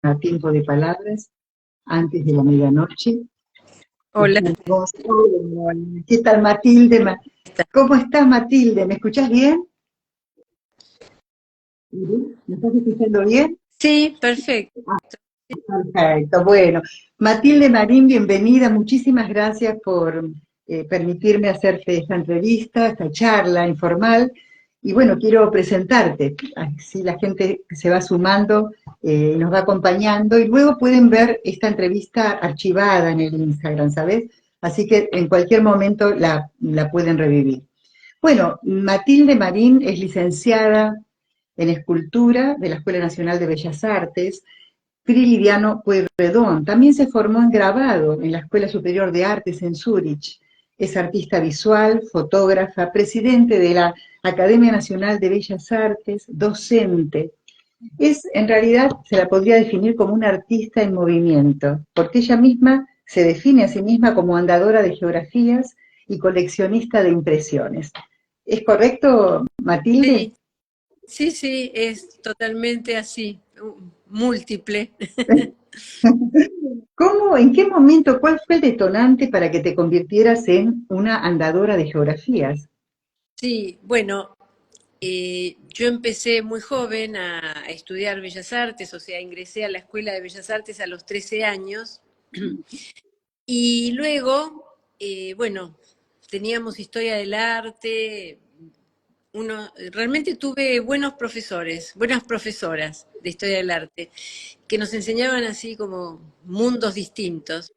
a Tiempo de Palabras, antes de la medianoche. Hola. ¿Qué tal, Matilde? ¿Cómo estás, Matilde? ¿Me escuchás bien? ¿Me estás escuchando bien? Sí, perfecto. Perfecto, bueno. Matilde Marín, bienvenida. Muchísimas gracias por permitirme hacerte esta entrevista, esta charla informal. Y bueno, quiero presentarte, así la gente se va sumando, nos va acompañando y luego pueden ver esta entrevista archivada en el Instagram, ¿sabes? Así que en cualquier momento la pueden revivir. Bueno, Matilde Marín es licenciada en Escultura de la Escuela Nacional de Bellas Artes, Prilidiano Pueyrredón. También se formó en grabado en la Escuela Superior de Artes en Zúrich. Es artista visual, fotógrafa, presidente de la Academia Nacional de Bellas Artes, docente. En realidad, se la podría definir como una artista en movimiento, porque ella misma se define a sí misma como andadora de geografías y coleccionista de impresiones. ¿Es correcto, Matilde? Sí, es totalmente así, múltiple. En qué momento, cuál fue el detonante para que te convirtieras en una andadora de geografías? Sí, bueno, yo empecé muy joven a estudiar Bellas Artes, o sea, ingresé a la Escuela de Bellas Artes a los 13 años y luego, bueno, teníamos historia del arte. Realmente tuve buenos profesores, buenas profesoras de historia del arte, que nos enseñaban así como mundos distintos.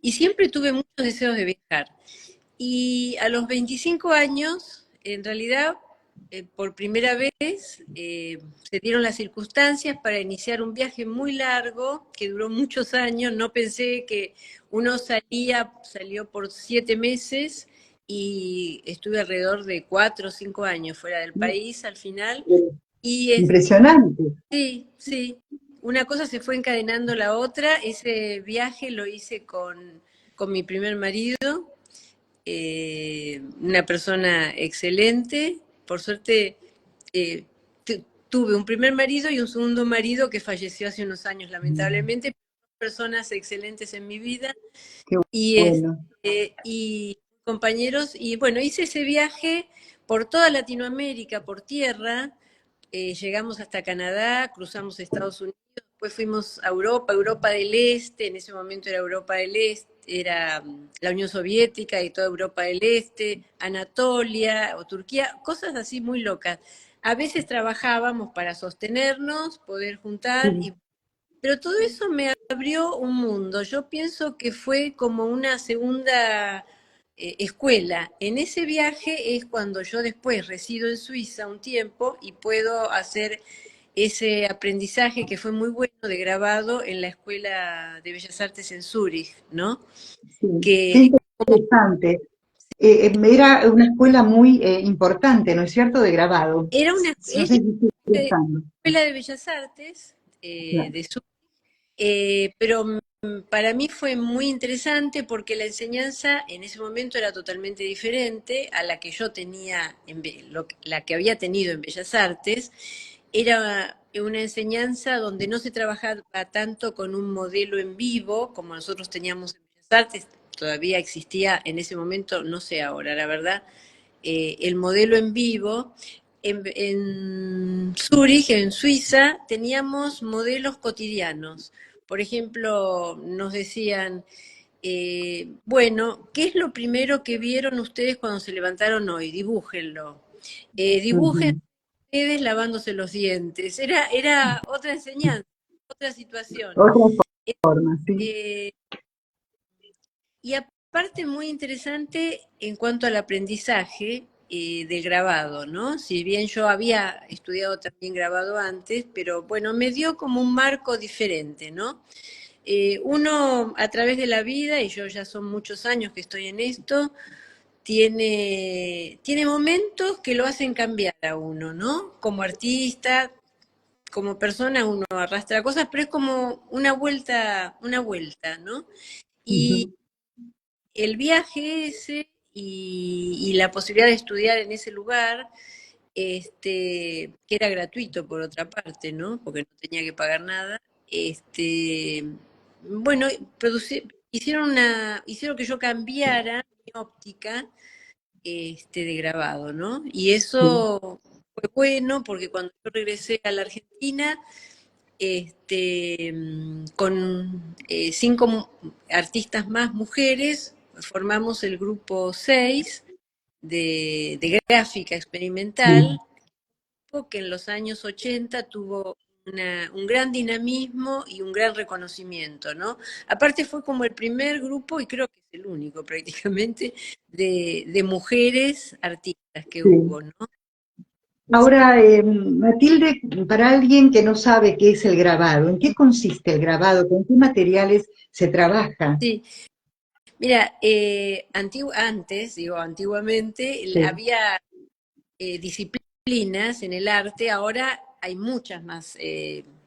Y siempre tuve muchos deseos de viajar. Y a los 25 años, en realidad, por primera vez, se dieron las circunstancias para iniciar un viaje muy largo, que duró muchos años. No pensé que uno salió por 7 meses y estuve alrededor de 4 o 5 años fuera del país al final. Y Impresionante. sí, una cosa se fue encadenando la otra. Ese viaje lo hice con mi primer marido, una persona excelente. Por suerte, tuve un primer marido y un segundo marido que falleció hace unos años, lamentablemente. Personas excelentes en mi vida Qué y, bueno. y compañeros. Y bueno, hice ese viaje por toda Latinoamérica, por tierra. Llegamos hasta Canadá, cruzamos Estados Unidos, después fuimos a Europa, Europa del Este. En ese momento era Europa del Este, era la Unión Soviética y toda Europa del Este, Anatolia o Turquía, cosas así muy locas. A veces trabajábamos para sostenernos, poder juntar, pero todo eso me abrió un mundo. Yo pienso que fue como una segunda escuela. En ese viaje es cuando yo después resido en Suiza un tiempo y puedo hacer ese aprendizaje que fue muy bueno de grabado en la Escuela de Bellas Artes en Zúrich, ¿no? Sí, qué Que interesante. Era una escuela muy importante, ¿no es cierto?, de grabado. era una No sé si estoy pensando. Escuela de Bellas Artes Claro. de Zúrich. Pero para mí fue muy interesante porque la enseñanza en ese momento era totalmente diferente a la que yo tenía, la que había tenido en Bellas Artes. Era una enseñanza donde no se trabajaba tanto con un modelo en vivo como nosotros teníamos en Bellas Artes. Todavía existía en ese momento, no sé ahora, la verdad, el modelo en vivo. En Zúrich, en Suiza, teníamos modelos cotidianos. Por ejemplo, nos decían, bueno, ¿qué es lo primero que vieron ustedes cuando se levantaron hoy? Dibújenlo. Dibujen Ujú. ustedes lavándose los dientes. Era otra enseñanza, otra situación. Otra forma, sí. Eh, y aparte muy interesante en cuanto al aprendizaje del grabado, ¿no? Si bien yo había estudiado también grabado antes, pero bueno, me dio como un marco diferente, ¿no? Uno a través de la vida, y yo ya son muchos años que estoy en esto, tiene momentos que lo hacen cambiar a uno, ¿no? Como artista, como persona, uno arrastra cosas, pero es como una vuelta, ¿no? Y Ujú. el viaje ese y la posibilidad de estudiar en ese lugar, que era gratuito por otra parte, ¿no? Porque no tenía que pagar nada. este, bueno, hicieron que yo cambiara mi óptica de grabado, ¿no? Y sí, eso fue bueno porque cuando yo regresé a la Argentina, con 5 artistas más mujeres, formamos el grupo 6 de gráfica experimental, sí. que en los años 80 tuvo un gran dinamismo y un gran reconocimiento, ¿no? Aparte fue como el primer grupo, y creo que es el único prácticamente, de mujeres artistas que Sí. hubo, ¿no? Ahora, Matilde, para alguien que no sabe qué es el grabado, ¿en qué consiste el grabado? ¿Con qué materiales se trabaja? Sí, mira, antes, digo, antiguamente, Sí, había disciplinas en el arte, ahora hay muchas más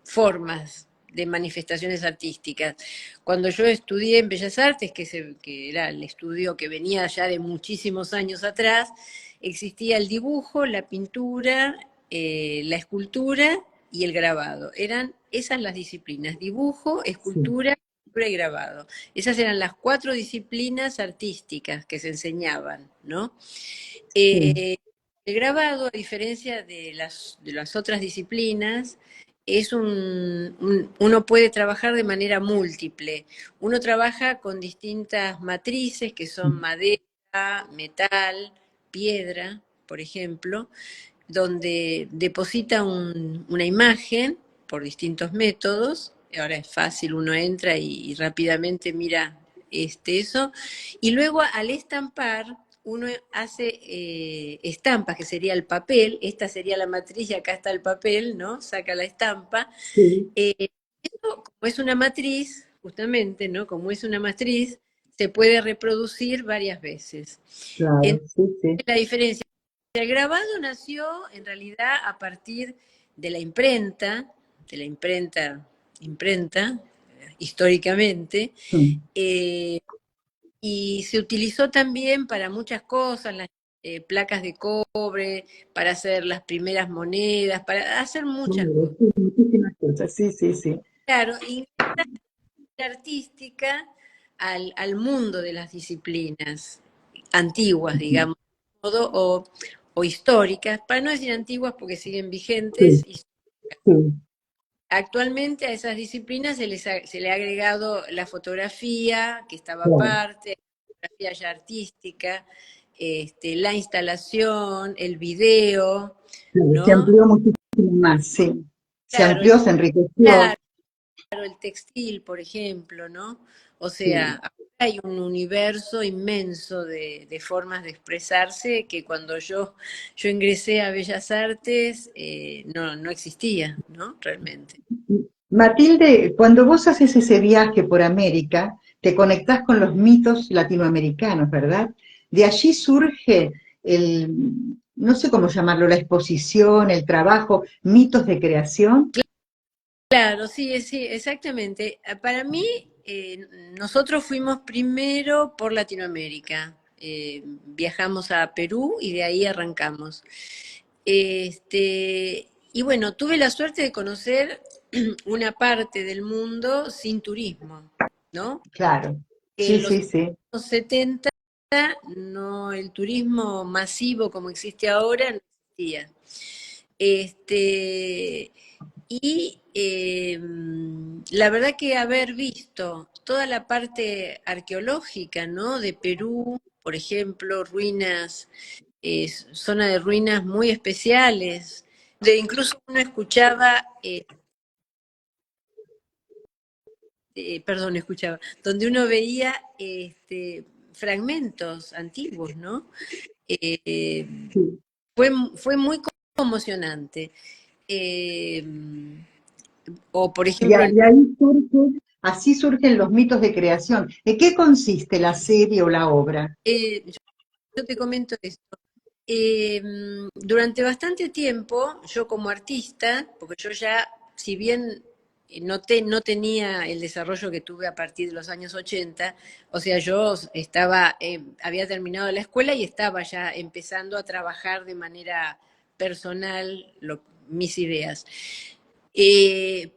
formas de manifestaciones artísticas. Cuando yo estudié en Bellas Artes, que era el estudio que venía ya de muchísimos años atrás, existía el dibujo, la pintura, la escultura y el grabado. Eran esas las disciplinas: dibujo, sí, escultura, pintura y grabado. Esas eran las 4 disciplinas artísticas que se enseñaban, ¿no? sí, Eh, el grabado, a diferencia de las otras disciplinas, uno puede trabajar de manera múltiple. Uno trabaja con distintas matrices que son madera, metal, piedra, por ejemplo, donde deposita una imagen por distintos métodos. Ahora es fácil, uno entra y rápidamente mira eso. Y luego al estampar, uno hace estampas, que sería el papel. Esta sería la matriz y acá está el papel, ¿no? Saca la estampa. sí, Eh, Esto, como es una matriz, justamente, ¿no? Como es una matriz, se puede reproducir varias veces. claro, Entonces, sí, sí, la diferencia, el grabado nació en realidad a partir de la imprenta, imprenta, históricamente, sí, eh, y se utilizó también para muchas cosas, las placas de cobre, para hacer las primeras monedas, para hacer muchas claro, cosas. sí, muchísimas cosas, sí, sí, sí, Claro, y la artística al mundo de las disciplinas antiguas, digamos, o históricas, para no decir antiguas porque siguen vigentes. sí, sí, Actualmente a esas disciplinas se le ha agregado la fotografía, que estaba claro, aparte, la fotografía ya artística, la instalación, el video, claro, se ¿no? amplió muchísimo más, sí, se Claro, amplió, se enriqueció, claro, el textil, por ejemplo, ¿no? O sea, sí. ahora hay un universo inmenso de formas de expresarse que cuando yo ingresé a Bellas Artes no existía, ¿no? Realmente. Matilde, cuando vos haces ese viaje por América, te conectás con los mitos latinoamericanos, ¿verdad? De allí surge no sé cómo llamarlo, la exposición, el trabajo, mitos de creación. Claro, sí, sí, exactamente. Para mí, nosotros fuimos primero por Latinoamérica. Viajamos a Perú y de ahí arrancamos. Y bueno, tuve la suerte de conocer una parte del mundo sin turismo, ¿no? Claro, sí, En los sí, sí, años 70, no, el turismo masivo como existe ahora no existía. Este, la verdad que haber visto toda la parte arqueológica, ¿no? De Perú, por ejemplo, ruinas, zona de ruinas muy especiales, de incluso uno escuchaba, perdón, escuchaba, donde uno veía fragmentos antiguos, ¿no? Eh, sí. fue muy conmocionante. Eh, o, por Y, ejemplo, y ahí así surgen los mitos de creación. ¿En qué consiste la serie o la obra? eh, yo te comento esto. Durante bastante tiempo, yo como artista, porque yo ya, si bien no tenía el desarrollo que tuve a partir de los años 80, o sea, yo había terminado la escuela y estaba ya empezando a trabajar de manera personal mis ideas.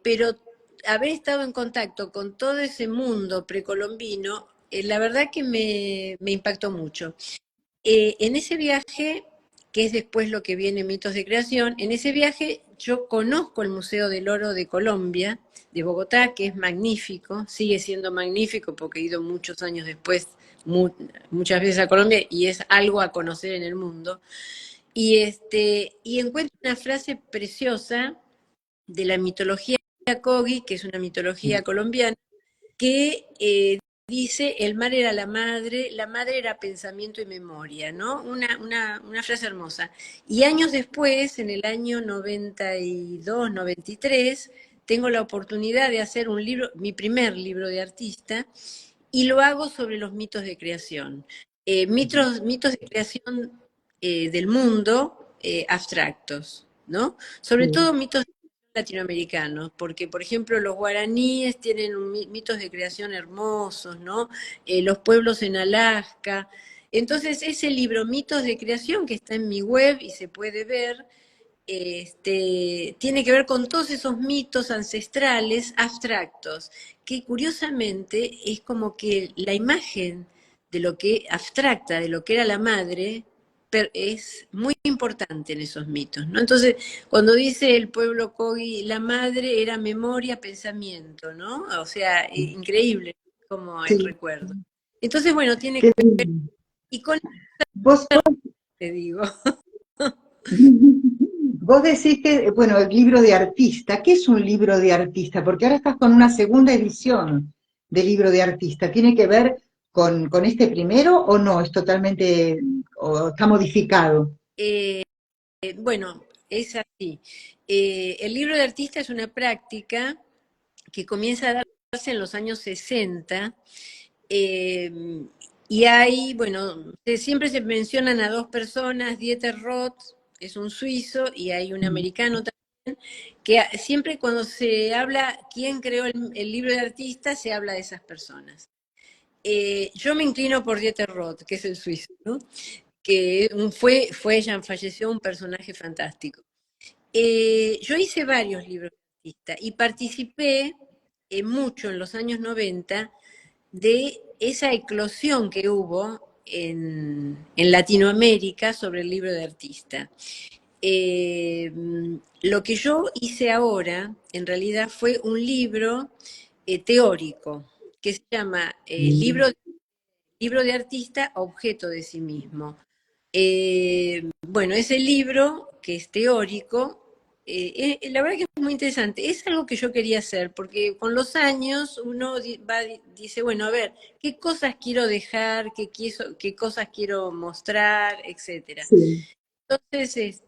Pero haber estado en contacto con todo ese mundo precolombino, la verdad que me impactó mucho. En ese viaje, que es después lo que viene Mitos de Creación, en ese viaje yo conozco el Museo del Oro de Colombia, de Bogotá, que es magnífico, sigue siendo magnífico porque he ido muchos años después, muchas veces a Colombia, y es algo a conocer en el mundo. Y encuentro una frase preciosa de la mitología Kogi, que es una mitología colombiana, que dice, el mar era la madre era pensamiento y memoria, ¿no? Una frase hermosa. Y años después, en el año 92, 93, tengo la oportunidad de hacer un libro, mi primer libro de artista, y lo hago sobre los mitos de creación. Mitos de creación del mundo abstractos, ¿no? Sobre todo mitos latinoamericanos, porque por ejemplo los guaraníes tienen mitos de creación hermosos, ¿no? Los pueblos en Alaska. Entonces ese libro, Mitos de Creación, que está en mi web y se puede ver, tiene que ver con todos esos mitos ancestrales abstractos, que curiosamente es como que la imagen de lo que abstracta, de lo que era la madre, es muy importante en esos mitos, ¿no? Entonces, cuando dice el pueblo Kogi, la madre era memoria, pensamiento, ¿no? O sea, increíble como el Sí, recuerdo. Entonces, bueno, tiene qué que ver, lindo. y con Vos, te digo. vos decís que, bueno, el libro de artista, ¿qué es un libro de artista? Porque ahora estás con una segunda edición de libro de artista. ¿Tiene que ver con este primero o no? ¿Es totalmente, o está modificado? Eh, bueno, es así. El libro de artista es una práctica que comienza a darse en los años 60 eh, y hay, bueno, siempre se mencionan a dos personas, Dieter Roth es un suizo y hay un americano también, que siempre cuando se habla quién creó el libro de artista, se habla de esas personas. Yo me inclino por Dieter Roth, que es el suizo, ¿no? Que ya falleció, un personaje fantástico. Yo hice varios libros de artista y participé mucho en los años 90 de esa eclosión que hubo en Latinoamérica sobre el libro de artista. Eh, lo que yo hice ahora, en realidad, fue un libro teórico que se llama libro de artista, objeto de sí mismo. Bueno, ese libro, que es teórico, la verdad que es muy interesante. Es algo que yo quería hacer, porque con los años uno dice, bueno, a ver, ¿qué cosas quiero dejar? ¿Qué cosas quiero mostrar? Etcétera. Sí. Entonces,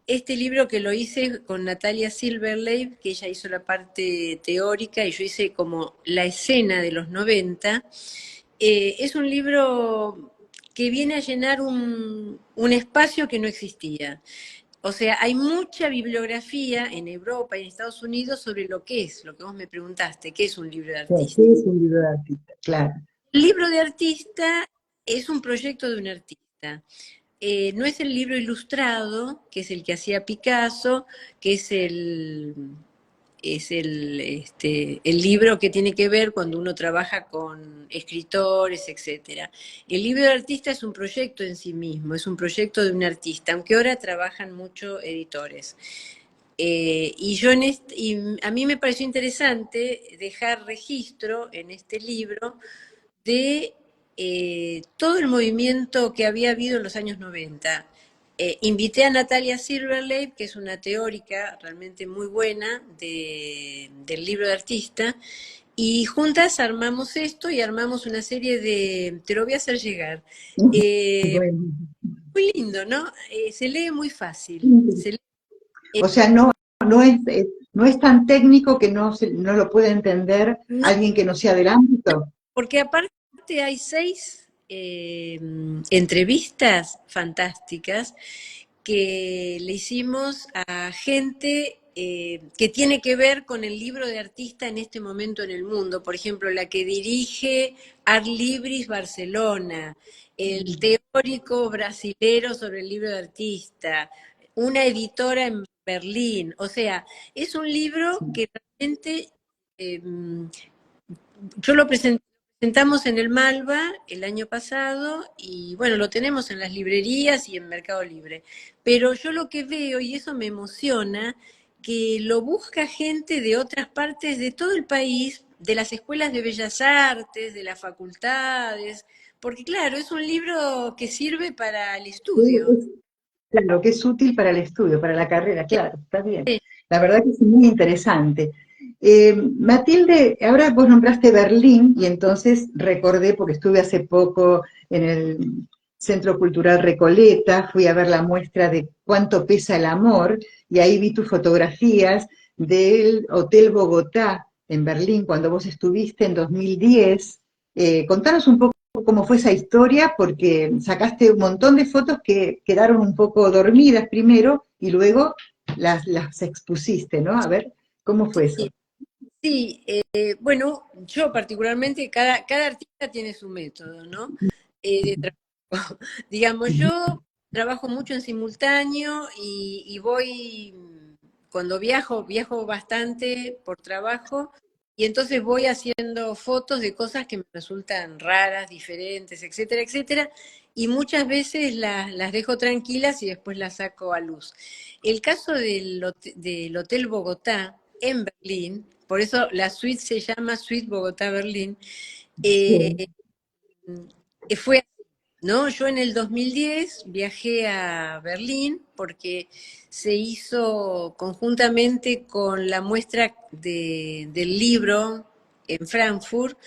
este libro que lo hice con Natalia Silverleib, que ella hizo la parte teórica y yo hice como la escena de los 90, es un libro que viene a llenar un espacio que no existía. O sea, hay mucha bibliografía en Europa y en Estados Unidos sobre lo que vos me preguntaste, ¿qué es un libro de artista? ¿Qué es un libro de artista? Claro. El libro de artista es un proyecto de un artista. No es el libro ilustrado, que es el que hacía Picasso, que el libro que tiene que ver cuando uno trabaja con escritores, etcétera. El libro de artista es un proyecto en sí mismo, es un proyecto de un artista, aunque ahora trabajan mucho editores. Y a mí me pareció interesante dejar registro en este libro de todo el movimiento que había habido en los años 90. Invité a Natalia Silverleib, que es una teórica realmente muy buena del libro de artista, y juntas armamos esto y armamos una serie te lo voy a hacer llegar. Bueno. Muy lindo, ¿no? Se lee muy fácil. O sea, no es, no es tan técnico que no lo puede entender No, alguien que no sea del ámbito. porque aparte hay 6 entrevistas fantásticas que le hicimos a gente que tiene que ver con el libro de artista en este momento en el mundo. Por ejemplo, la que dirige Art Libris Barcelona, el teórico brasilero sobre el libro de artista, una editora en Berlín. O sea, es un libro Sí. que realmente, yo lo presentamos en el Malva el año pasado y bueno, lo tenemos en las librerías y en Mercado Libre. Pero yo lo que veo, y eso me emociona, que lo busca gente de otras partes de todo el país, de las escuelas de bellas artes, de las facultades, porque claro, es un libro que sirve para el estudio. Claro, que es útil para el estudio, para la carrera, claro, está bien. Sí, La verdad que es muy interesante. Matilde, ahora vos nombraste Berlín y entonces recordé, porque estuve hace poco en el Centro Cultural Recoleta, fui a ver la muestra de Cuánto pesa el amor y ahí vi tus fotografías del Hotel Bogotá en Berlín cuando vos estuviste en 2010. Contanos un poco cómo fue esa historia, porque sacaste un montón de fotos que quedaron un poco dormidas primero y luego las expusiste, ¿no? A ver, ¿cómo fue eso? sí. Sí, bueno, yo particularmente, cada artista tiene su método, ¿no? De trabajo. Digamos, yo trabajo mucho en simultáneo y voy, cuando viajo bastante por trabajo y entonces voy haciendo fotos de cosas que me resultan raras, diferentes, etcétera, etcétera, y muchas veces las dejo tranquilas y después las saco a luz. El caso del Hotel Bogotá en Berlín, por eso la suite se llama Suite Bogotá Berlín, Sí, eh, fue así, ¿no? Yo en el 2010 viajé a Berlín porque se hizo conjuntamente con la muestra del libro en Frankfurt.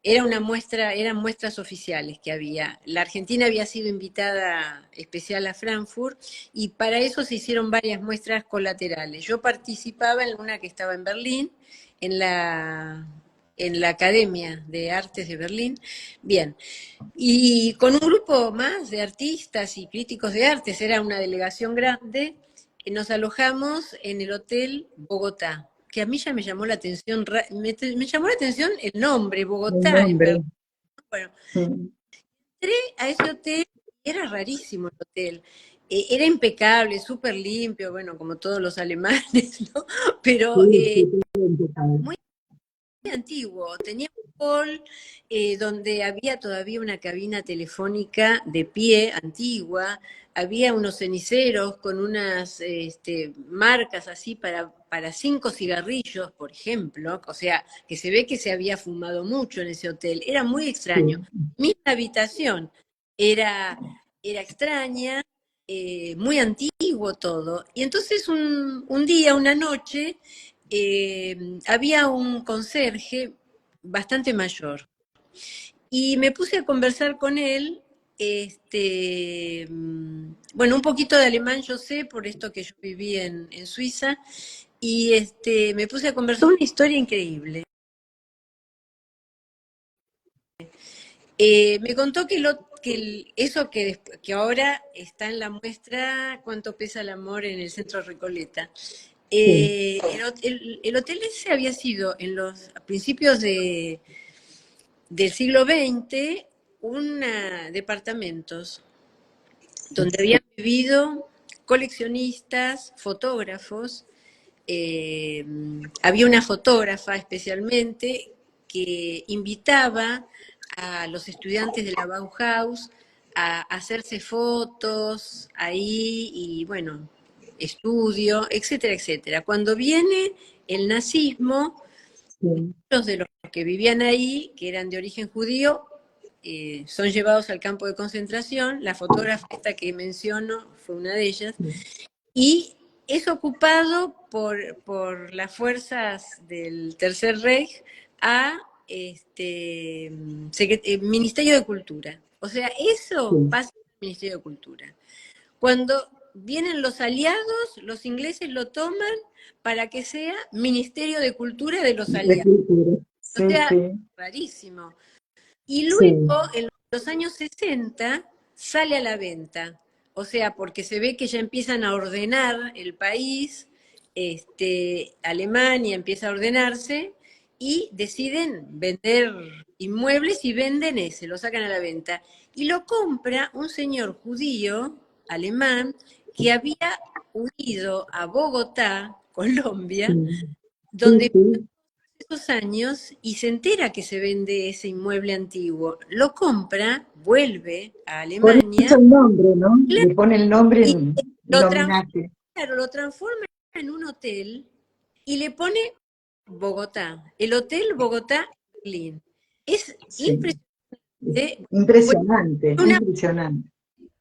Era una muestra, eran muestras oficiales que había. La Argentina había sido invitada especial a Frankfurt y para eso se hicieron varias muestras colaterales. Yo participaba en una que estaba en Berlín, en la, en la Academia de Artes de Berlín. Bien, y con un grupo más de artistas y críticos de artes, era una delegación grande, nos alojamos en el Hotel Bogotá, que a mí ya me llamó la atención, me llamó la atención el nombre, el Bogotá en nombre. Berlín. Bueno, Sí, entré a ese hotel, era rarísimo el hotel. Era impecable, súper limpio, bueno, como todos los alemanes, ¿no? Pero sí, todo impecable. muy antiguo. Tenía un hall donde había todavía una cabina telefónica de pie antigua, había unos ceniceros con unas marcas así para 5 cigarrillos, por ejemplo, o sea, que se ve que se había fumado mucho en ese hotel. Era muy extraño. Sí, Mi habitación era, era extraña, muy antiguo todo. Y entonces un día, una noche, había un conserje bastante mayor y me puse a conversar con él. Bueno, un poquito de alemán yo sé por esto que yo viví en Suiza y me puse a conversar una historia increíble. Me contó eso que ahora está en la muestra Cuánto pesa el amor en el Centro Recoleta. sí, El hotel ese había sido en los principios del siglo XX departamentos donde habían vivido coleccionistas, fotógrafos. eh, Había una fotógrafa especialmente que invitaba a los estudiantes de la Bauhaus a hacerse fotos ahí y bueno, estudio, etcétera, etcétera. Cuando viene el nazismo, sí, muchos de los que vivían ahí, que eran de origen judío, son llevados al campo de concentración. La fotógrafa esta que menciono fue una de ellas. sí, Y es ocupado por las fuerzas del Tercer Reich a Ministerio de Cultura. O sea, eso sí. pasa en el Ministerio de Cultura. Cuando vienen los aliados, los ingleses lo toman para que sea Ministerio de Cultura de los De aliados. cultura. O Sí, sea, sí, rarísimo. Y sí, luego, en los años 60, sale a la venta. O sea, porque se ve que ya empiezan a ordenar el país, Alemania empieza a ordenarse y deciden vender inmuebles y venden ese, lo sacan a la venta. Y lo compra un señor judío alemán que había huido a Bogotá, Colombia, sí, donde sí. esos años y se entera que se vende ese inmueble antiguo. Lo compra, vuelve a Por eso Alemania, el nombre, ¿no? claro, Le pone el nombre y en lo homenaje. lo transforma en un hotel y le pone Bogotá, el Hotel Bogotá Berlín. Es Sí. impresionante. Fue Impresionante, una, impresionante.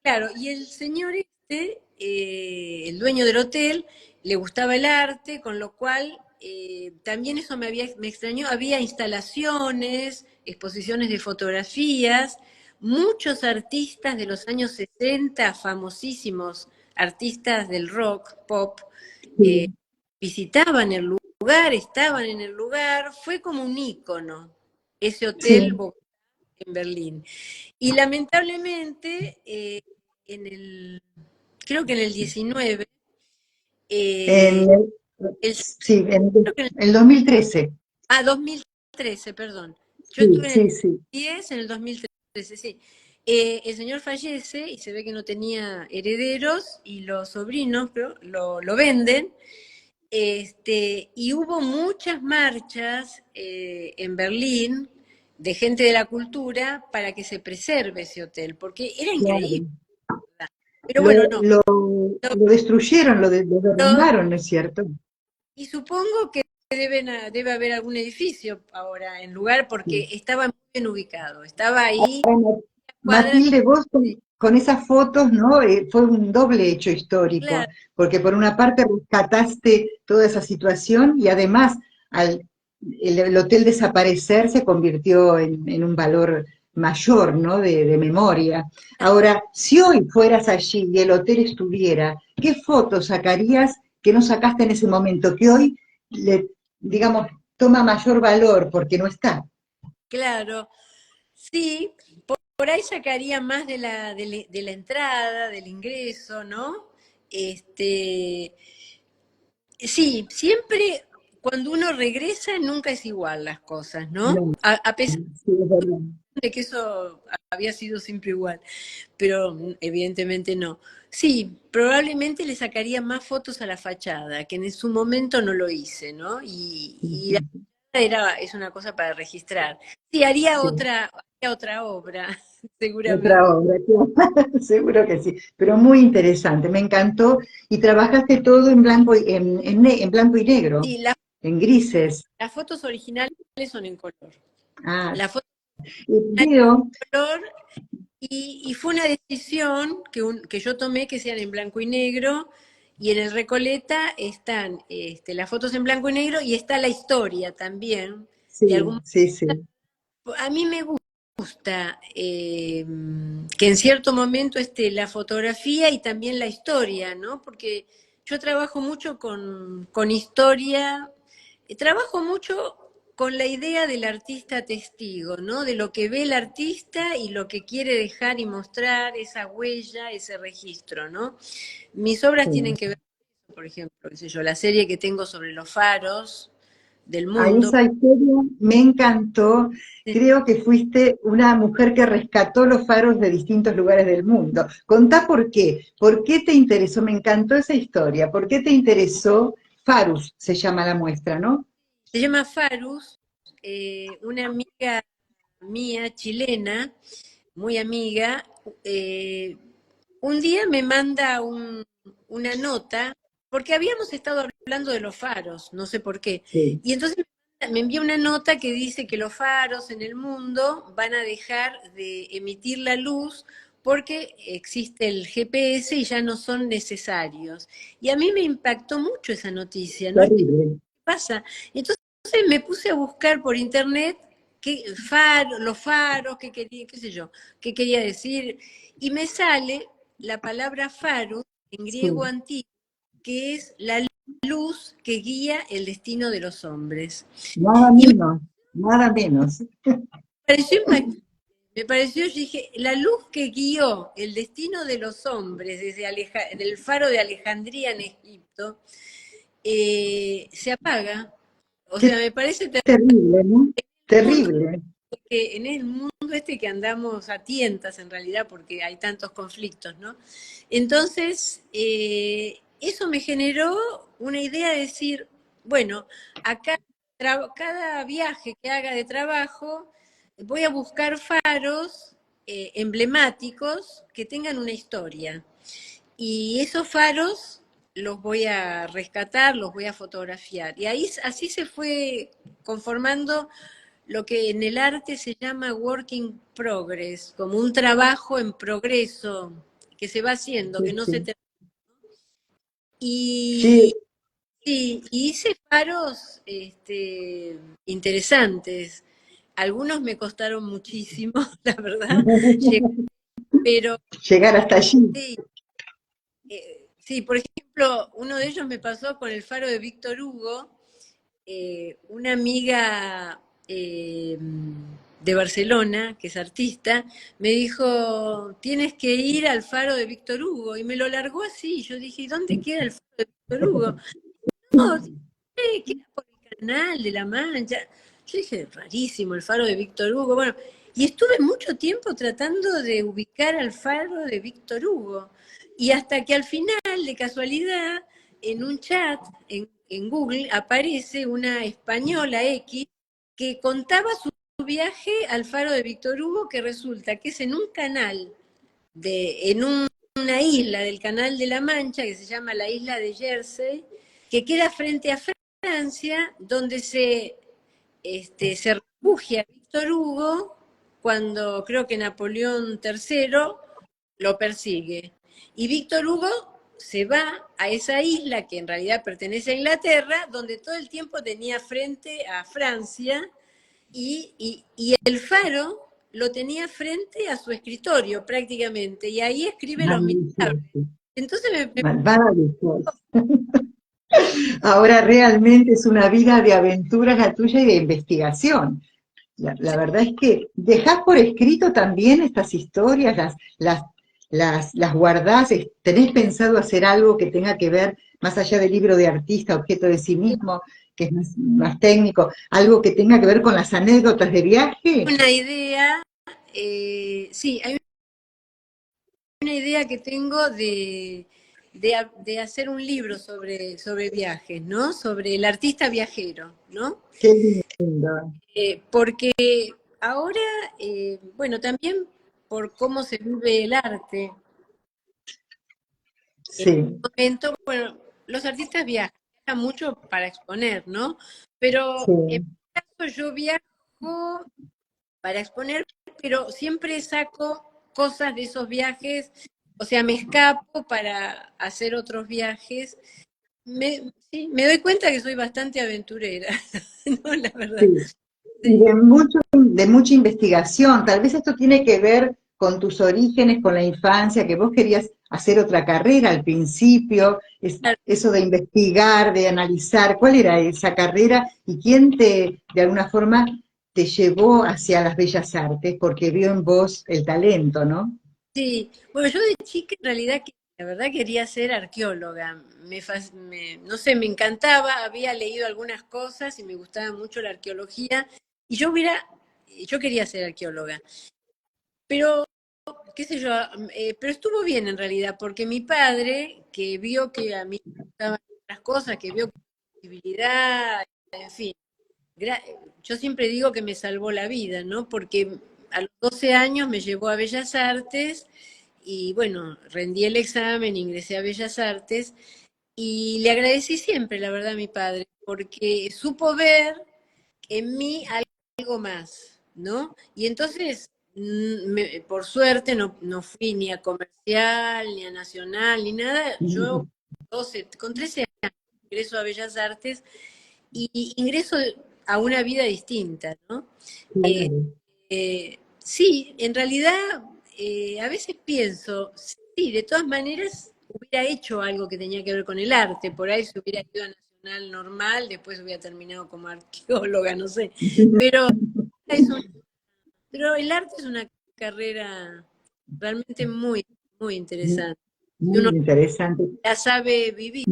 claro, y el señor el dueño del hotel, le gustaba el arte, con lo cual también eso me extrañó. Había instalaciones, exposiciones de fotografías, muchos artistas de los años 60, famosísimos artistas del rock, pop, eh, Sí, visitaban el lugar, estaban en el lugar, fue como un ícono ese hotel sí. en Berlín. Y lamentablemente, en el, creo que en el 19, eh, En el, el, sí, en creo que en 2013. 2013, perdón. Yo Sí, estuve en el sí, sí. 10, en el 2013, sí. El señor fallece y se ve que no tenía herederos y los sobrinos creo, lo venden. Y hubo muchas marchas en Berlín de gente de la cultura para que se preserve ese hotel, porque era increíble. Claro. Pero bueno, no. Lo destruyeron, lo Lo- derrumbaron, ¿no es cierto? y supongo que debe haber algún edificio ahora en lugar porque Sí. estaba muy bien ubicado. Estaba ahí, Ahora, cuadras. Matilde, vos con esas fotos, ¿no? Fue un doble hecho histórico, Claro, porque por una parte rescataste toda esa situación y además al el hotel desaparecer se convirtió en un valor mayor, ¿no? De memoria. Ahora, si hoy fueras allí y el hotel estuviera, ¿qué fotos sacarías que no sacaste en ese momento, que hoy, digamos, toma mayor valor porque no está? claro. Sí, por ahí sacaría más de la entrada, del ingreso, ¿no? Este, sí, siempre cuando uno regresa nunca es igual las cosas, ¿no? No, A pesar sí, es verdad. de que eso había sido siempre igual, pero evidentemente no. Sí, probablemente le sacaría más fotos a la fachada, que en su momento no lo hice, ¿no? Y la Sí, fachada es una cosa para registrar. Sí, sí. haría otra obra, seguramente. Otra obra, claro. Seguro que sí, pero muy interesante, me encantó. Y trabajaste todo en blanco, en blanco y negro, Sí, en grises. las fotos originales son en color. Ah, Las fotos veo, en color y fue una decisión que yo tomé que sean en blanco y negro. Y en el Recoleta están las fotos en blanco y negro y está la historia también. De sí, algún, sí, sí, a mí me gusta que en cierto momento esté la fotografía y también la historia, ¿no? Porque yo trabajo mucho con historia, trabajo mucho con la idea del artista testigo, ¿no? De lo que ve el artista y lo que quiere dejar y mostrar, esa huella, ese registro, ¿no? Mis obras tienen sí. que ver, por ejemplo, qué sé yo, la serie que tengo sobre los faros del A mundo. esa historia me encantó. Creo que fuiste una mujer que rescató los faros de distintos lugares del mundo. Contá por qué te interesó, me encantó esa historia, por qué te interesó, Farus se llama la muestra, ¿no? Se llama Farus, una amiga mía chilena, muy amiga, eh, un día me manda una nota, porque habíamos estado hablando de los faros, no sé por qué, Sí, y entonces me envía una nota que dice que los faros en el mundo van a dejar de emitir la luz porque existe el GPS y ya no son necesarios. Y a mí me impactó mucho esa noticia, ¿no? terrible. Pasa. Entonces me puse a buscar por internet los faros, qué quería, qué sé yo, qué quería decir, y me sale la palabra faro en griego Sí, antiguo, que es la luz que guía el destino de los hombres. nada Y menos, nada menos. pareció impactante. Me pareció, yo dije, la luz que guió el destino de los hombres desde del faro de Alejandría en Egipto se apaga. O sea, Qué me parece terrible, ¿no? mundo Terrible. que en el mundo que andamos a tientas en realidad porque hay tantos conflictos, ¿no? Entonces, eso me generó una idea de decir, bueno, acá cada viaje que haga de trabajo voy a buscar faros emblemáticos que tengan una historia. Y esos faros los voy a rescatar, los voy a fotografiar. Y ahí así se fue conformando lo que en el arte se llama working progress, como un trabajo en progreso que se va haciendo, que Sí, no se sí. termina. Sí, Y, sí, y hice faros interesantes. Algunos me costaron muchísimo, la verdad, pero llegar hasta allí. sí, sí, por ejemplo, uno de ellos me pasó con el faro de Víctor Hugo. Una amiga de Barcelona, que es artista, me dijo, tienes que ir al faro de Víctor Hugo, y me lo largó así. Yo dije, ¿dónde queda el faro de Víctor Hugo? No, queda por el canal de la Mancha. Yo dije, rarísimo el faro de Víctor Hugo. Bueno, y estuve mucho tiempo tratando de ubicar al faro de Víctor Hugo. Y hasta que al final, de casualidad, en un chat en Google aparece una española X que contaba su viaje al faro de Víctor Hugo, que resulta que es en un canal, una isla del Canal de la Mancha, que se llama la isla de Jersey, que queda frente a Francia, donde se refugia Víctor Hugo cuando creo que Napoleón III lo persigue. Y Víctor Hugo se va a esa isla que en realidad pertenece a Inglaterra, donde todo el tiempo tenía frente a Francia y el faro lo tenía frente a su escritorio prácticamente, y ahí escribe Los Miserables. Maravilloso, Entonces maravilloso. Ahora realmente es una vida de aventuras la tuya y de investigación. La verdad es que dejás por escrito también estas historias, las guardás, tenés pensado hacer algo que tenga que ver, más allá del libro de artista, objeto de sí mismo, que es más técnico, algo que tenga que ver con las anécdotas de viaje. una idea, sí, hay una idea que tengo de hacer un libro sobre viajes, ¿no? Sobre el artista viajero, ¿no? Qué lindo. Porque ahora, bueno, también por cómo se vive el arte. En Sí, este momento, bueno, los artistas viajan mucho para exponer, ¿no? Pero en sí. mi caso yo viajo para exponer, pero siempre saco cosas de esos viajes, o sea, me escapo para hacer otros viajes. Sí, me doy cuenta que soy bastante aventurera, ¿no? La verdad. Sí, y Sí. de mucha investigación. Tal vez esto tiene que ver con tus orígenes, con la infancia, que vos querías hacer otra carrera al principio, eso de investigar, de analizar, ¿cuál era esa carrera y quién de alguna forma, te llevó hacia las bellas artes? Porque vio en vos el talento, ¿no? Sí, bueno, yo de chica en realidad la verdad quería ser arqueóloga. No sé, me encantaba, había leído algunas cosas y me gustaba mucho la arqueología y yo quería ser arqueóloga. Pero, qué sé yo, pero estuvo bien en realidad, porque mi padre, que vio que a mí me gustaban otras cosas, que vio posibilidad, en fin, gra- yo siempre digo que me salvó la vida, ¿no? Porque a los 12 años me llevó a Bellas Artes y bueno, rendí el examen, ingresé a Bellas Artes y le agradecí siempre, la verdad, a mi padre, porque supo ver en mí algo más, ¿no? Y entonces, por suerte, no fui ni a comercial, ni a nacional, ni nada. Yo, 12, con 13 años, ingreso a Bellas Artes y ingreso a una vida distinta, ¿no? Eh, Claro. sí, en realidad, a veces pienso, sí, de todas maneras hubiera hecho algo que tenía que ver con el arte, por ahí se hubiera ido a Nacional normal, después hubiera terminado como arqueóloga, no sé, pero, es un- pero el arte es una carrera realmente muy, muy interesante. Si Muy uno interesante. la sabe vivir,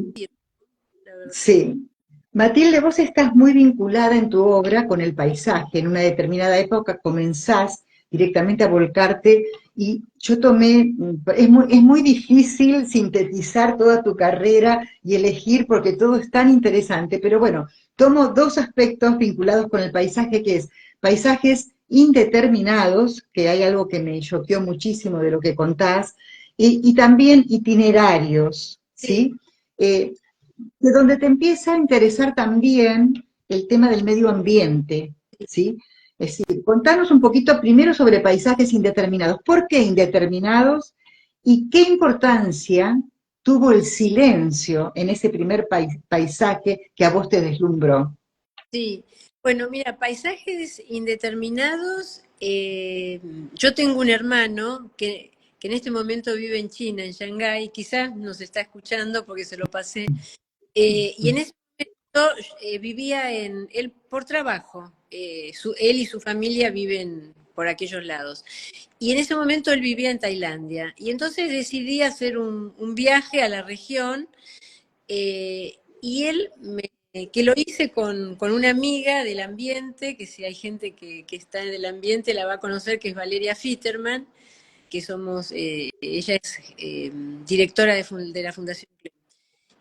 la verdad. Sí. Matilde, vos estás muy vinculada en tu obra con el paisaje. En una determinada época comenzás directamente a volcarte y yo tomé, es muy difícil sintetizar toda tu carrera y elegir porque todo es tan interesante, pero bueno, tomo dos aspectos vinculados con el paisaje, que es paisajes indeterminados, que hay algo que me choqueó muchísimo de lo que contás, y también itinerarios, Sí, ¿sí? Eh, de donde te empieza a interesar también el tema del medio ambiente, ¿sí? Es decir, contanos un poquito primero sobre paisajes indeterminados. ¿Por qué indeterminados? ¿Y qué importancia tuvo el silencio en ese primer paisaje que a vos te deslumbró? sí. Bueno, mira, paisajes indeterminados. Yo tengo un hermano que en este momento vive en China, en Shanghái, quizás nos está escuchando porque se lo pasé. Y en ese momento vivía él por trabajo. Él y su familia viven por aquellos lados. Y en ese momento él vivía en Tailandia. Y entonces decidí hacer un viaje a la región, y que lo hice con una amiga del ambiente, que si hay gente que está en el ambiente la va a conocer, que es Valeria Fitterman, que ella es directora de la Fundación Clem,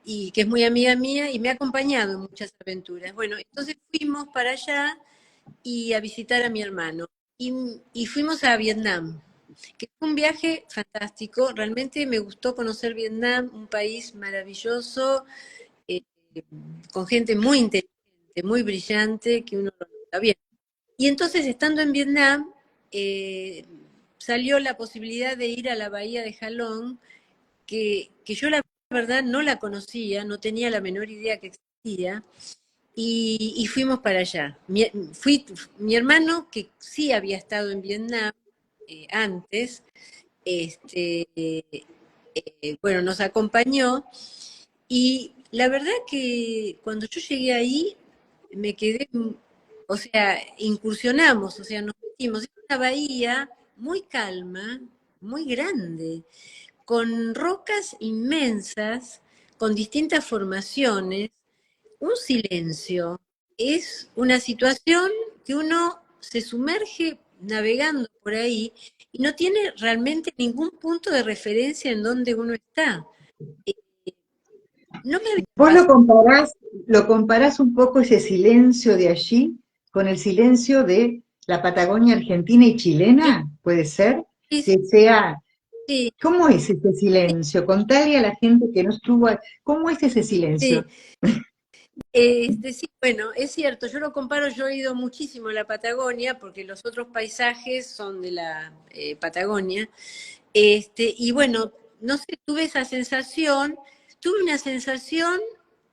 y que es muy amiga mía y me ha acompañado en muchas aventuras. Bueno, entonces fuimos para allá y a visitar a mi hermano. Y, y fuimos a Vietnam, que fue un viaje fantástico. Realmente me gustó conocer Vietnam, un país maravilloso, eh, con gente muy inteligente, muy brillante, que uno lo nota bien. Y entonces, estando en Vietnam, eh, salió la posibilidad de ir a la bahía de Halong, que yo la verdad no la conocía, no tenía la menor idea que existía, y fuimos para allá. Mi hermano, que sí había estado en Vietnam antes, bueno, nos acompañó, y la verdad que cuando yo llegué ahí, me quedé, o sea, incursionamos, o sea, nos metimos. Es una bahía muy calma, muy grande, con rocas inmensas, con distintas formaciones, un silencio. Es una situación que uno se sumerge navegando por ahí y no tiene realmente ningún punto de referencia en donde uno está. Eh, No me había Vos pasado. lo comparás un poco ese silencio de allí con el silencio de la Patagonia argentina y Sí, chilena, ¿puede ser? sí, Que sea, sí, ¿cómo es ese silencio? Contale a la gente que no estuvo, ¿cómo es ese sí. silencio? Sí, bueno, es cierto, yo lo comparo, yo he ido muchísimo a la Patagonia porque los otros paisajes son de la Patagonia. Y bueno, no sé, tuve una sensación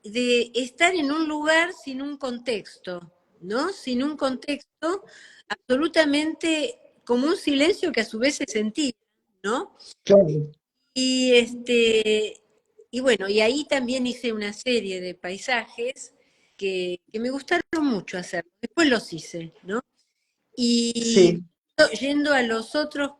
de estar en un lugar sin un contexto, ¿no? Sin un contexto, absolutamente como un silencio que a su vez se sentía, ¿no? Claro, Y y bueno, y ahí también hice una serie de paisajes que me gustaron mucho hacer. Después los hice, ¿no? Y sí. yendo a los otros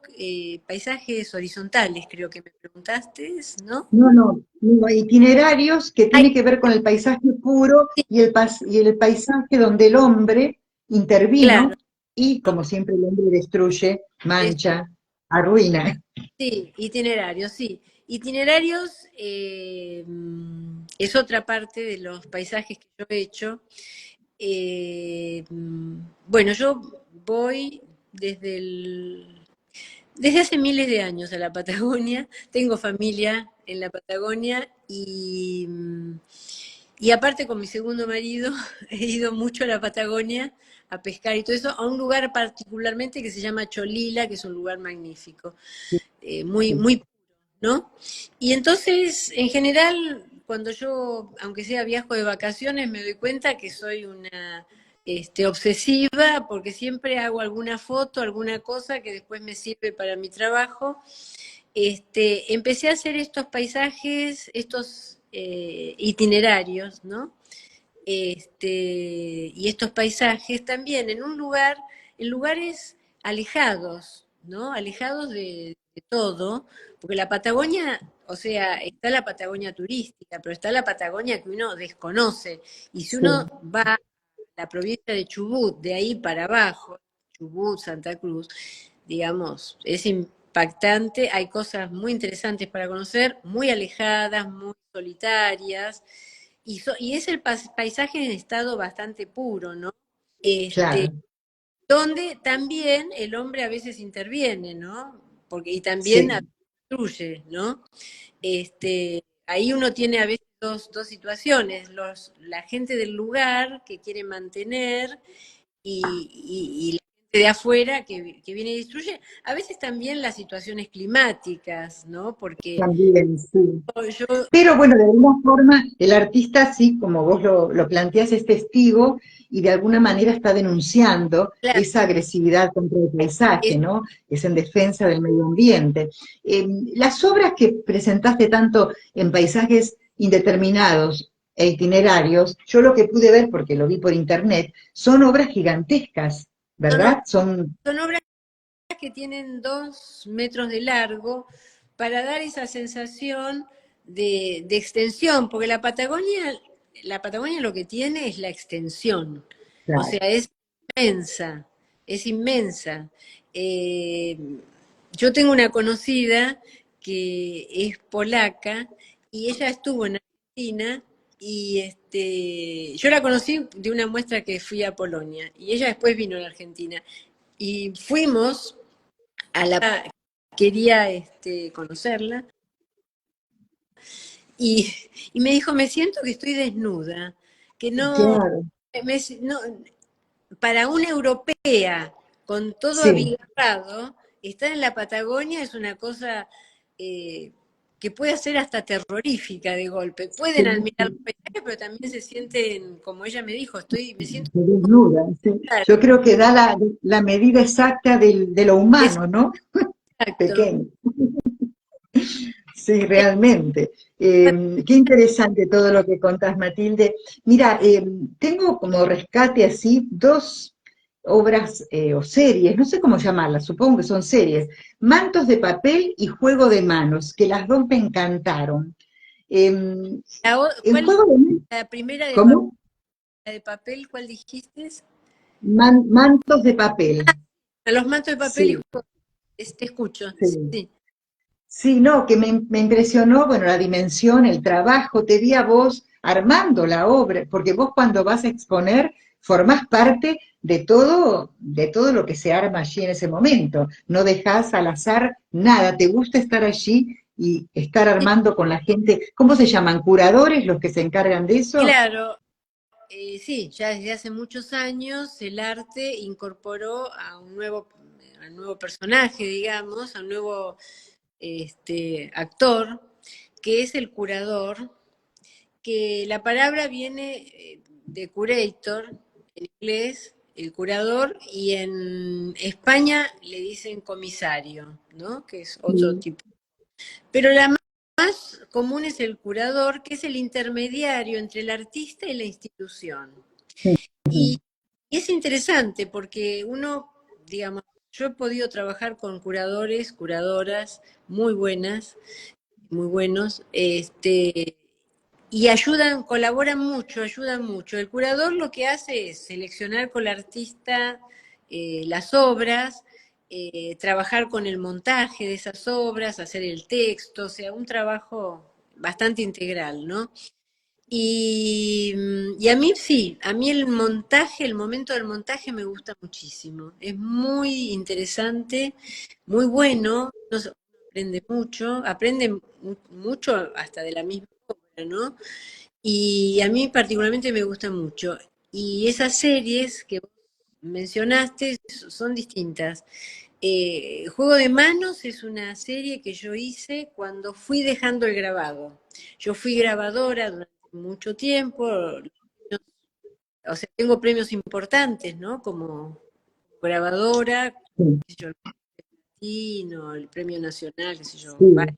paisajes horizontales, creo que me preguntaste, ¿no? No, no, no, itinerarios que Ay, tiene que ver con el paisaje puro sí, y el paisaje donde el hombre claro, intervino y, como siempre, el hombre destruye, es- mancha, arruina. sí, itinerarios, sí. Itinerarios es otra parte de los paisajes que yo he hecho. Bueno, yo voy desde desde hace miles de años a la Patagonia, tengo familia en la Patagonia y aparte con mi segundo marido he ido mucho a la Patagonia a pescar y todo eso, a un lugar particularmente que se llama Cholila, que es un lugar magnífico, muy, Sí. muy puro, ¿no? Y entonces, en general, cuando yo, aunque sea viajo de vacaciones, me doy cuenta que soy una obsesiva porque siempre hago alguna foto, alguna cosa que después me sirve para mi trabajo. Empecé a hacer estos paisajes, estos itinerarios, ¿no? Y estos paisajes también en lugares alejados, ¿no? Alejados de todo, porque la Patagonia, o sea, está la Patagonia turística, pero está la Patagonia que uno desconoce. Y si Sí. uno va a la provincia de Chubut, de ahí para abajo, Chubut, Santa Cruz, digamos, impactante, hay cosas muy interesantes para conocer, muy alejadas, muy solitarias, y es el paisaje en estado bastante puro, ¿no? Este, claro, donde también el hombre a veces interviene, ¿no? Porque, y también sí, destruye, ¿no? Ahí uno tiene a veces dos situaciones, la gente del lugar que quiere mantener y la gente de afuera que viene y destruye, a veces también las situaciones climáticas, ¿no? Porque también, sí. yo, Pero bueno, de alguna forma el artista sí, como vos lo planteás, es testigo y de alguna manera está denunciando claro, esa agresividad contra el paisaje, es- ¿no? Es en defensa del medio ambiente. Las obras que presentaste tanto en paisajes indeterminados e itinerarios, yo lo que pude ver, porque lo vi por internet, son obras gigantescas, son, ¿verdad? Son, son obras que tienen 2 metros de largo para dar esa sensación de extensión, porque la Patagonia lo que tiene es la extensión, o claro, sea, inmensa, es inmensa. Eh, yo tengo una conocida que es polaca y ella estuvo en Argentina y yo la conocí de una muestra que fui a Polonia y ella después vino a la Argentina y fuimos a la quería conocerla y, y me dijo, me siento que estoy desnuda, que no, claro, no, para una europea con todo sí. abigarrado, estar en la Patagonia es una cosa que puede ser hasta terrorífica de golpe. Pueden Sí, admirar los sí. paisajes, pero también se sienten, como ella me dijo, me siento Se desnuda, sí. Yo creo que da la medida exacta de lo humano, ¿no? exacto. Pequeño. Sí, realmente. Qué interesante todo lo que contás, Matilde. Mira, tengo como rescate así dos obras o series, no sé cómo llamarlas, supongo que son series, Mantos de papel y Juego de manos, que las dos me encantaron. En ¿Cuál, Juego de manos, la primera ¿cómo? de papel, cuál dijiste? Mantos de papel, A los mantos de papel y sí, juego. Te escucho, sí. sí. Sí, no, que me impresionó, bueno, la dimensión, el trabajo, te vi a vos armando la obra, porque vos cuando vas a exponer formás parte de todo lo que se arma allí en ese momento, no dejás al azar nada, te gusta estar allí y estar Sí, armando con la gente, ¿cómo se llaman? ¿Curadores los que se encargan de eso? claro, sí, ya desde hace muchos años el arte incorporó a un nuevo personaje, digamos, a un nuevo actor, que es el curador, que la palabra viene de curator, en inglés, el curador, y en España le dicen comisario, ¿no? Que es otro Sí, tipo. Pero la más común es el curador, que es el intermediario entre el artista y la institución. Y, y es interesante porque uno, digamos, yo he podido trabajar con curadores, curadoras muy buenas, muy buenos, y colaboran mucho, ayudan mucho. El curador lo que hace es seleccionar con el artista las obras, trabajar con el montaje de esas obras, hacer el texto, o sea, un trabajo bastante integral, ¿no? Y a mí sí, a mí el momento del montaje me gusta muchísimo. Es muy interesante, muy bueno, uno aprende mucho hasta de la misma obra, ¿no? Y a mí particularmente me gusta mucho. Y esas series que vos mencionaste son distintas. Juego de Manos es una serie que yo hice cuando fui dejando el grabado. Yo fui grabadora durante mucho tiempo, o sea, tengo premios importantes, ¿no? Como grabadora, sí, qué sé yo, el Latino, el Premio Nacional, qué sé yo, sí, varios.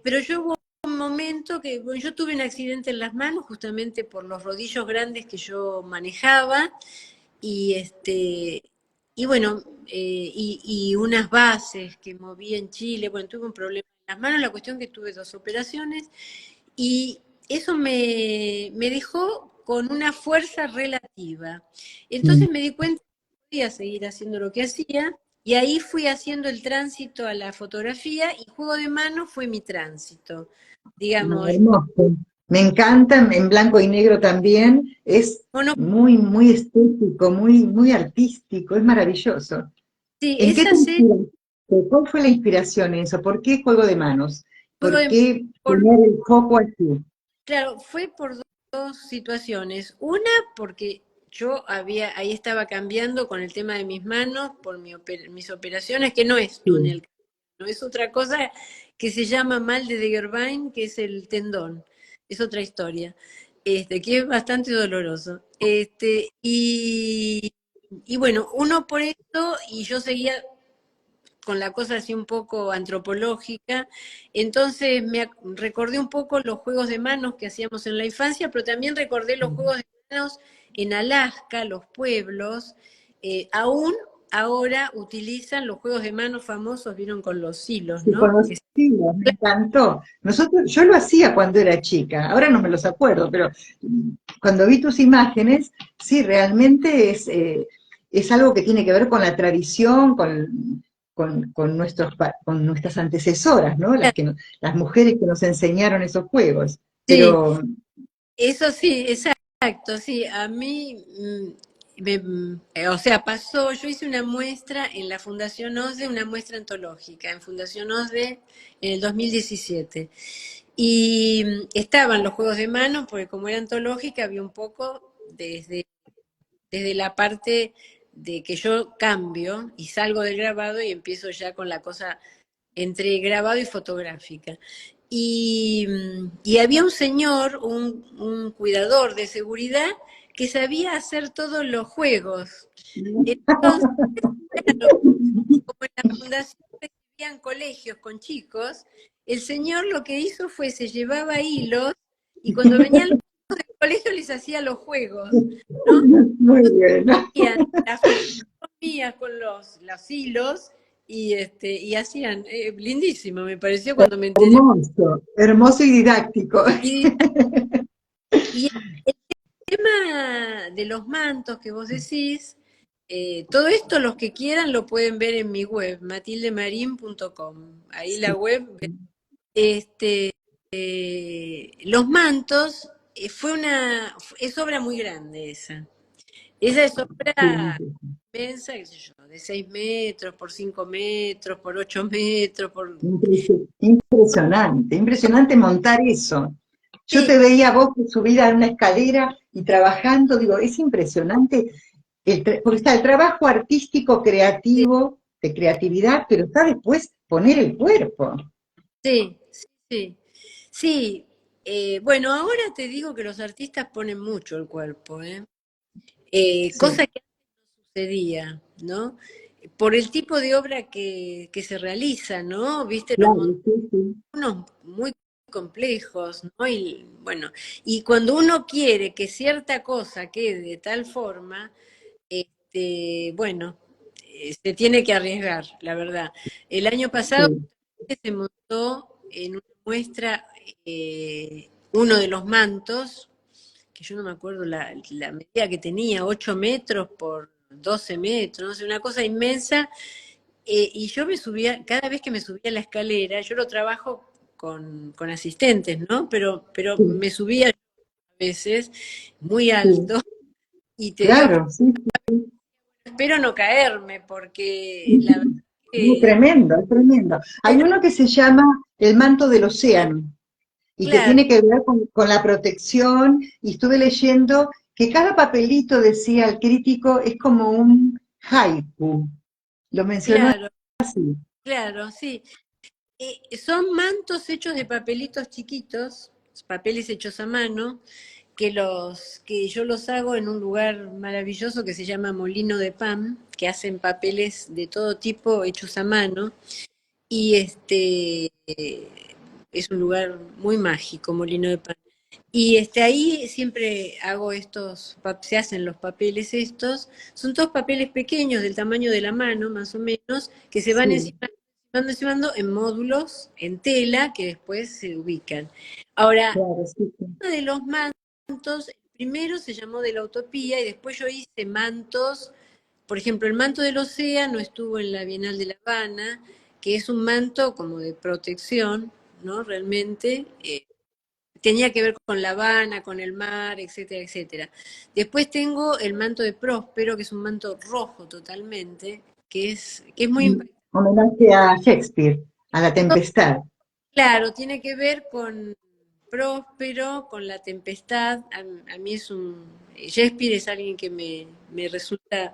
Pero yo hubo un momento que, bueno, yo tuve un accidente en las manos justamente por los rodillos grandes que yo manejaba y y bueno, y unas bases que moví en Chile, bueno, tuve un problema en las manos, la cuestión que tuve 2 operaciones y eso me dejó con una fuerza relativa. mm, Entonces me di cuenta que podía seguir haciendo lo que hacía Y ahí fui haciendo el tránsito a la fotografía y Juego de Manos fue mi tránsito. Digamos, Hermoso. Me encanta, en blanco y negro también. Es mono, muy, muy estético, muy, muy artístico, es maravilloso. sí, ¿En qué esa te serie, inspiraste? ¿Cuál fue la inspiración en eso? ¿Por qué Juego de Manos? Juego ¿Por de qué por, poner el foco aquí? claro, fue por dos situaciones. Una, porque yo ahí estaba cambiando con el tema de mis manos por mis operaciones, que no es Sí. túnel, no es otra cosa que se llama mal de Degerbein, que es el tendón. Es otra historia, que es bastante doloroso. Y bueno, uno por esto, y yo seguía con la cosa así un poco antropológica. Entonces recordé un poco los juegos de manos que hacíamos en la infancia, pero también recordé los juegos de manos en Alaska, los pueblos. Aún ahora utilizan los juegos de manos famosos, vieron con los hilos, Sí, ¿no? con los estilos, me encantó. Yo lo hacía cuando era chica, ahora no me los acuerdo, pero cuando vi tus imágenes, sí, realmente es algo que tiene que ver con la tradición, con nuestras antecesoras, ¿no? Las mujeres que nos enseñaron esos juegos. Sí, Pero eso sí, exacto, sí, a mí, o sea, pasó, yo hice una muestra en la Fundación OSDE, una muestra antológica en Fundación OSDE en el 2017. Y estaban los juegos de mano, porque como era antológica, había un poco desde la parte de que yo cambio y salgo del grabado y empiezo ya con la cosa entre grabado y fotográfica. Y había un señor, un cuidador de seguridad, que sabía hacer todos los juegos. Entonces, claro, como en la fundación recibían colegios con chicos, el señor lo que hizo fue se llevaba hilos y cuando venían los chicos del colegio les hacía los juegos, ¿no? muy bueno. Hacían las fotografías con los hilos y hacían, lindísimo, me pareció cuando me enteré. Hermoso, hermoso y didáctico. Y, y el tema de los mantos que vos decís, todo esto los que quieran lo pueden ver en mi web, matildemarin.com. Ahí la Sí, web, este, los mantos, es obra muy grande esa. Esa es obra sí. inmensa, qué sé yo, de 6 metros por 5 metros, por 8 metros, por... Impresionante, impresionante montar eso. Yo Sí, te veía a vos subida a una escalera y trabajando, digo, es impresionante, porque está el trabajo artístico, sí, creativo, de creatividad, pero está después poner el cuerpo. sí, sí. Sí. Sí, bueno, ahora te digo que los artistas ponen mucho el cuerpo, ¿eh? Sí, Cosa que antes no sucedía, ¿no? Por el tipo de obra que se realiza, ¿no? Viste, los claro, sí, sí, montones muy complejos, ¿no? Y bueno, y cuando uno quiere que cierta cosa quede de tal forma, bueno, se tiene que arriesgar, la verdad. El año pasado sí, se montó en una muestra uno de los mantos, que yo no me acuerdo la medida que tenía, 8 metros por 12 metros, no sé, una cosa inmensa. Y yo me subía, cada vez que me subía a la escalera, yo lo trabajo con asistentes, ¿no? Pero sí, me subía a veces muy sí, alto y te digo que claro, sí, espero no caerme porque la verdad muy que, tremendo, es tremendo. Hay bueno, uno que se llama El manto del océano, y que claro, tiene que ver con la protección, y estuve leyendo que cada papelito, decía el crítico, es como un haiku. Lo mencionó claro, así. claro, sí. Son mantos hechos de papelitos chiquitos, papeles hechos a mano, que yo los hago en un lugar maravilloso que se llama Molino de Pan, que hacen papeles de todo tipo hechos a mano. Y es un lugar muy mágico, Molino de Pan. Y ahí siempre hago se hacen los papeles estos, son todos papeles pequeños del tamaño de la mano, más o menos, que se van Sí, encimando en módulos, en tela, que después se ubican. Ahora, claro, sí, sí. uno de los mantos, el primero se llamó de la utopía y después yo hice mantos por ejemplo, el manto del océano estuvo en la Bienal de La Habana, que es un manto como de protección, ¿no? Realmente, tenía que ver con La Habana, con el mar, etcétera, etcétera. Después tengo el manto de Próspero, que es un manto rojo totalmente, que es muy Un impactante. homenaje a Shakespeare, a la tempestad. Claro, tiene que ver con Próspero, con la tempestad. A mí es un... Shakespeare es alguien que me resulta,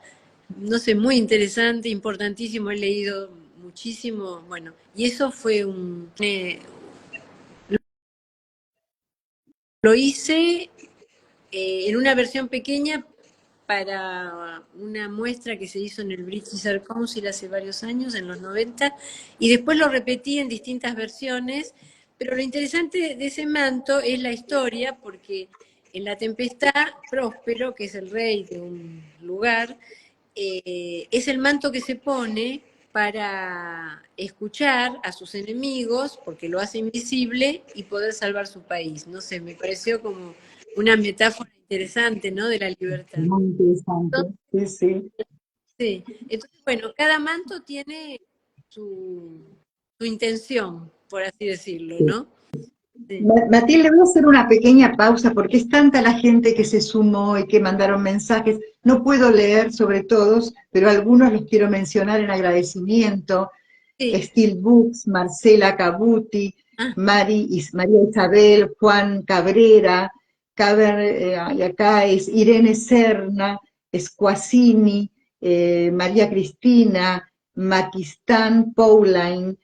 no sé, muy interesante, importantísimo. He leído muchísimo, bueno, y eso fue lo hice en una versión pequeña para una muestra que se hizo en el British Art Council hace varios años, en los 90, y después lo repetí en distintas versiones, pero lo interesante de ese manto es la historia, porque en La Tempestad, Próspero, que es el rey de un lugar, es el manto que se pone para escuchar a sus enemigos, porque lo hace invisible, y poder salvar su país. No sé, me pareció como una metáfora interesante, ¿no? De la libertad. Muy interesante. Sí, sí. Sí, entonces, bueno, cada manto tiene su, su intención, por así decirlo, Sí. ¿no? Sí, Matilde, voy a hacer una pequeña pausa porque es tanta la gente que se sumó y que mandaron mensajes. No puedo leer sobre todos, pero algunos los quiero mencionar en agradecimiento. sí. Steel Books, Marcela Cabuti, Ah, María Isabel, Juan Cabrera, y acá es Irene Serna, Squasini, María Cristina, Maquistán Pauline,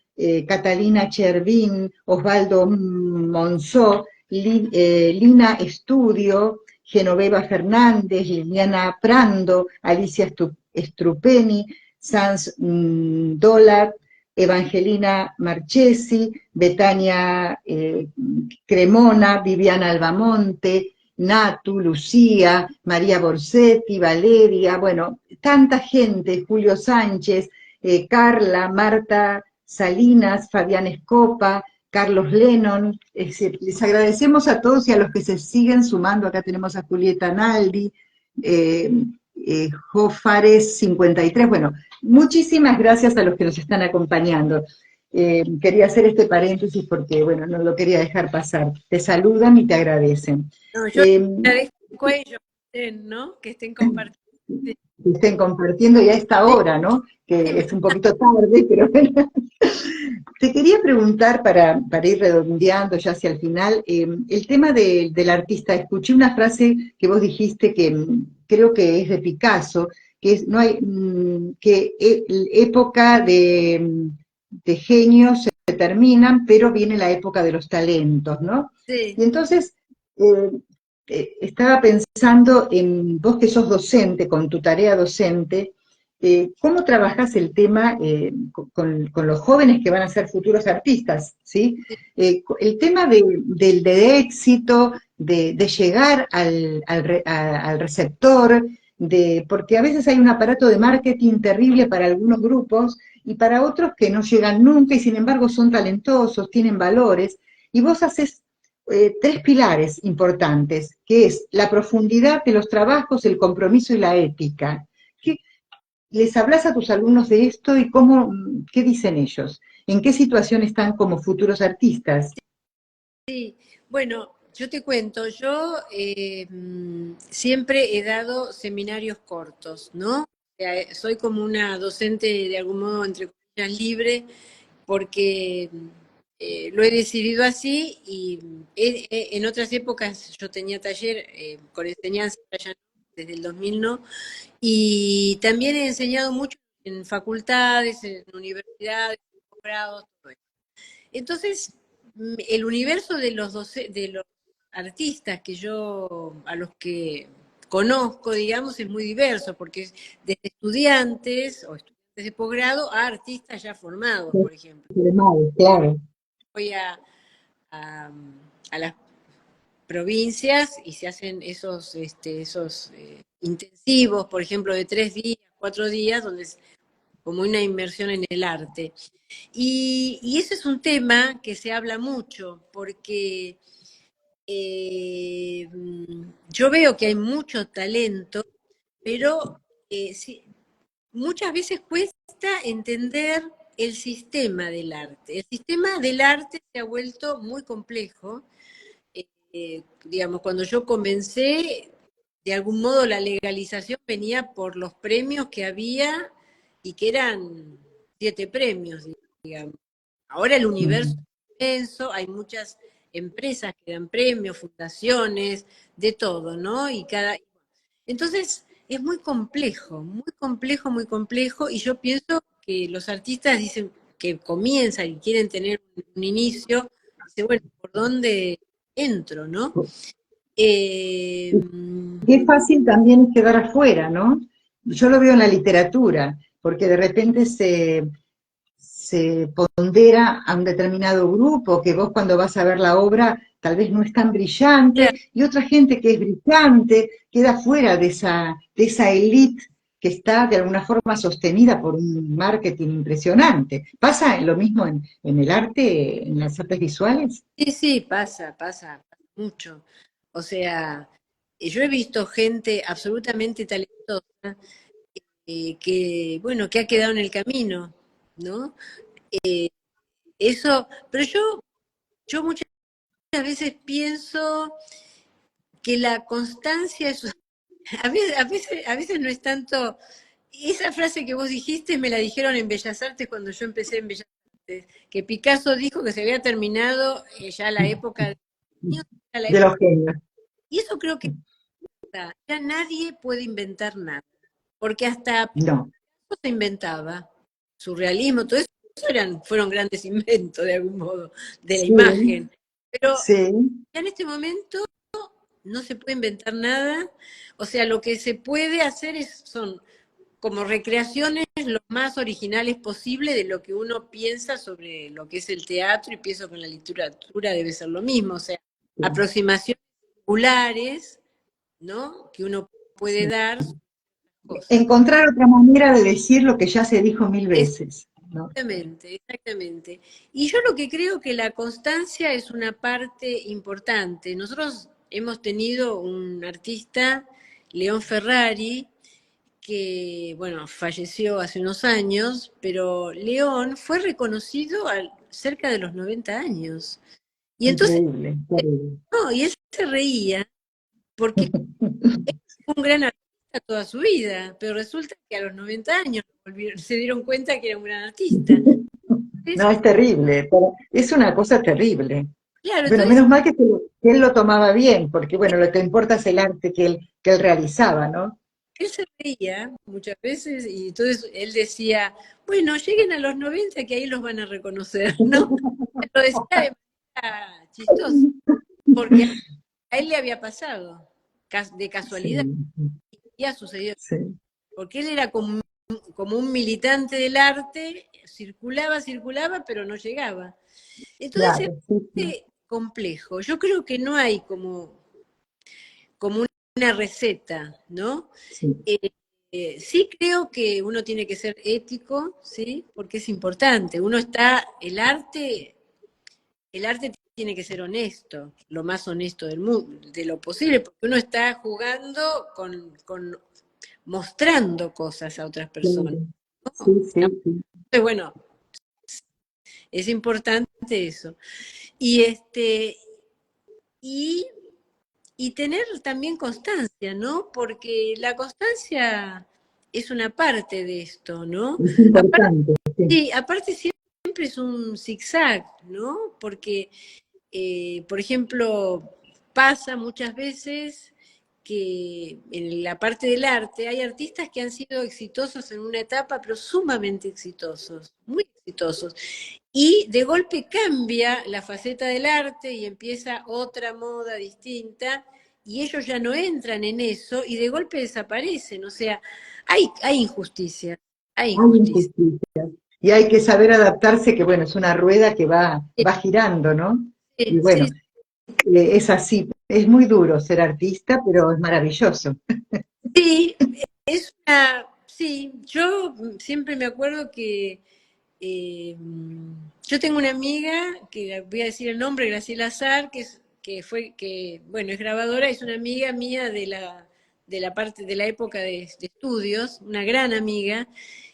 Catalina Chervín, Osvaldo Monzó, Lina Estudio, Genoveva Fernández, Liliana Prando, Alicia Strupeni, Sans Dólar, Evangelina Marchesi, Betania Cremona, Viviana Albamonte, Natu, Lucía, María Borsetti, Valeria, bueno, tanta gente, Julio Sánchez, Carla, Marta Salinas, Fabián Escopa, Carlos Lennon. Les agradecemos a todos y a los que se siguen sumando. Acá tenemos a Julieta Naldi, eh, Jofares 53. Bueno, muchísimas gracias a los que nos están acompañando. Quería hacer este paréntesis porque, bueno, no lo quería dejar pasar. Te saludan y te agradecen. no, yo Eh, agradezco a ellos, ¿no? Que estén compartiendo. Sí, que estén compartiendo ya a esta sí, hora, ¿no? Que sí, es un poquito tarde, pero bueno. Te quería preguntar para ir redondeando ya hacia el final, el tema del artista. Escuché una frase que vos dijiste que creo que es de Picasso, que es, no hay, que época de genios se terminan, pero viene la época de los talentos, ¿no? sí. Y entonces eh, estaba pensando en vos que sos docente, con tu tarea docente, ¿cómo trabajás el tema con los jóvenes que van a ser futuros artistas? ¿Sí? El tema de éxito, de llegar al receptor, porque a veces hay un aparato de marketing terrible para algunos grupos y para otros que no llegan nunca y sin embargo son talentosos, tienen valores, y vos haces tres pilares importantes, que es la profundidad de los trabajos, el compromiso y la ética. ¿Qué, ¿Les hablas a tus alumnos de esto y cómo, qué dicen ellos? ¿En qué situación están como futuros artistas? Sí, bueno, yo te cuento, yo siempre he dado seminarios cortos, ¿no? O sea, soy como una docente de algún modo, entre comillas, libre, porque lo he decidido así y en otras épocas yo tenía taller con enseñanza ya desde el 2000, ¿no? Y también he enseñado mucho en facultades, en universidades, en posgrados, todo eso. Entonces, el universo de los artistas que yo, a los que conozco, digamos, es muy diverso, porque es desde estudiantes o estudiantes de posgrado a artistas ya formados, por ejemplo. Claro. Voy a, a las provincias y se hacen esos intensivos, por ejemplo, de 3 días, 4 días, donde es como una inmersión en el arte. Y ese es un tema que se habla mucho, porque yo veo que hay mucho talento, pero sí, muchas veces cuesta entender el sistema del arte. El sistema del arte se ha vuelto muy complejo. Digamos, cuando yo comencé, de algún modo la legalización venía por los premios que había y que eran 7 premios, digamos. Ahora el universo es inmenso, hay muchas empresas que dan premios, fundaciones, de todo, ¿no? Entonces, es muy complejo, muy complejo, muy complejo, y yo pienso que los artistas dicen que comienzan y quieren tener un inicio, dicen, bueno, ¿por dónde entro, no? Qué fácil también es quedar afuera, ¿no? Yo lo veo en la literatura, porque de repente se pondera a un determinado grupo, que vos cuando vas a ver la obra tal vez no es tan brillante, y otra gente que es brillante queda fuera de esa élite que está de alguna forma sostenida por un marketing impresionante. ¿Pasa lo mismo en el arte, en las artes visuales? Sí, sí, pasa mucho. O sea, yo he visto gente absolutamente talentosa bueno, que ha quedado en el camino, ¿no? Eso, pero yo muchas veces pienso que la constancia es, a veces no es tanto, esa frase que vos dijiste me la dijeron en Bellas Artes cuando yo empecé en Bellas Artes, que Picasso dijo que se había terminado ya la época de la De época, los genios. y eso creo que ya nadie puede inventar nada, porque hasta No. se inventaba, surrealismo, todo eso fueron grandes inventos de algún modo, de la Sí, imagen. Pero sí, ya en este momento no se puede inventar nada, o sea, lo que se puede hacer son como recreaciones lo más originales posible de lo que uno piensa sobre lo que es el teatro, y pienso que en la literatura debe ser lo mismo, o sea, sí, aproximaciones populares, ¿no? Que uno puede sí. dar cosas. Encontrar otra manera de decir lo que ya se dijo mil veces, ¿no? Exactamente, exactamente. Y yo lo que creo que la constancia es una parte importante. Nosotros hemos tenido un artista, León Ferrari, que, bueno, falleció hace unos años, pero León fue reconocido cerca de los 90 años. Y entonces, Increíble, increíble. no, y él se reía porque fue un gran artista toda su vida, pero resulta que a los 90 años se dieron cuenta que era un gran artista. No, es terrible, es una cosa terrible. Claro, Bueno, entonces menos mal que él lo tomaba bien, porque bueno, lo que importa es el arte que él realizaba, ¿no? él se reía muchas veces y entonces él decía, bueno, lleguen a los 90 que ahí los van a reconocer, ¿no? Lo decía de manera chistosa, porque a él le había pasado, de Sí, casualidad, y ha sucedido, sí, porque él era como un militante del arte, circulaba, pero no llegaba. Entonces claro, sí, sí, es complejo. Yo creo que no hay como una receta, ¿no? sí. Eh, sí creo que uno tiene que ser ético, ¿sí? Porque es importante. El arte tiene que ser honesto, lo más honesto del mundo, de lo posible, porque uno está jugando con mostrando cosas a otras personas, Claro. Sí, ¿no? sí, sí. Entonces, bueno, es importante eso. Y y, y tener también constancia, ¿no? Porque la constancia es una parte de esto, ¿no? Es Aparte, importante, sí. sí, aparte siempre es un zigzag, ¿no? Porque, por ejemplo, pasa muchas veces que en la parte del arte hay artistas que han sido exitosos en una etapa, pero sumamente exitosos, muy exitosos. Y de golpe cambia la faceta del arte y empieza otra moda distinta y ellos ya no entran en eso y de golpe desaparecen. O sea, hay injusticia, hay Hay injusticia. injusticia. Y hay que saber adaptarse, que bueno, es una rueda que va girando, ¿no? Y Sí, bueno, sí, es así. Es muy duro ser artista, pero es maravilloso. sí, sí, yo siempre me acuerdo que eh, yo tengo una amiga, que voy a decir el nombre, Graciela Azar, que bueno, es grabadora, es una amiga mía de la parte de la época de estudios, una gran amiga,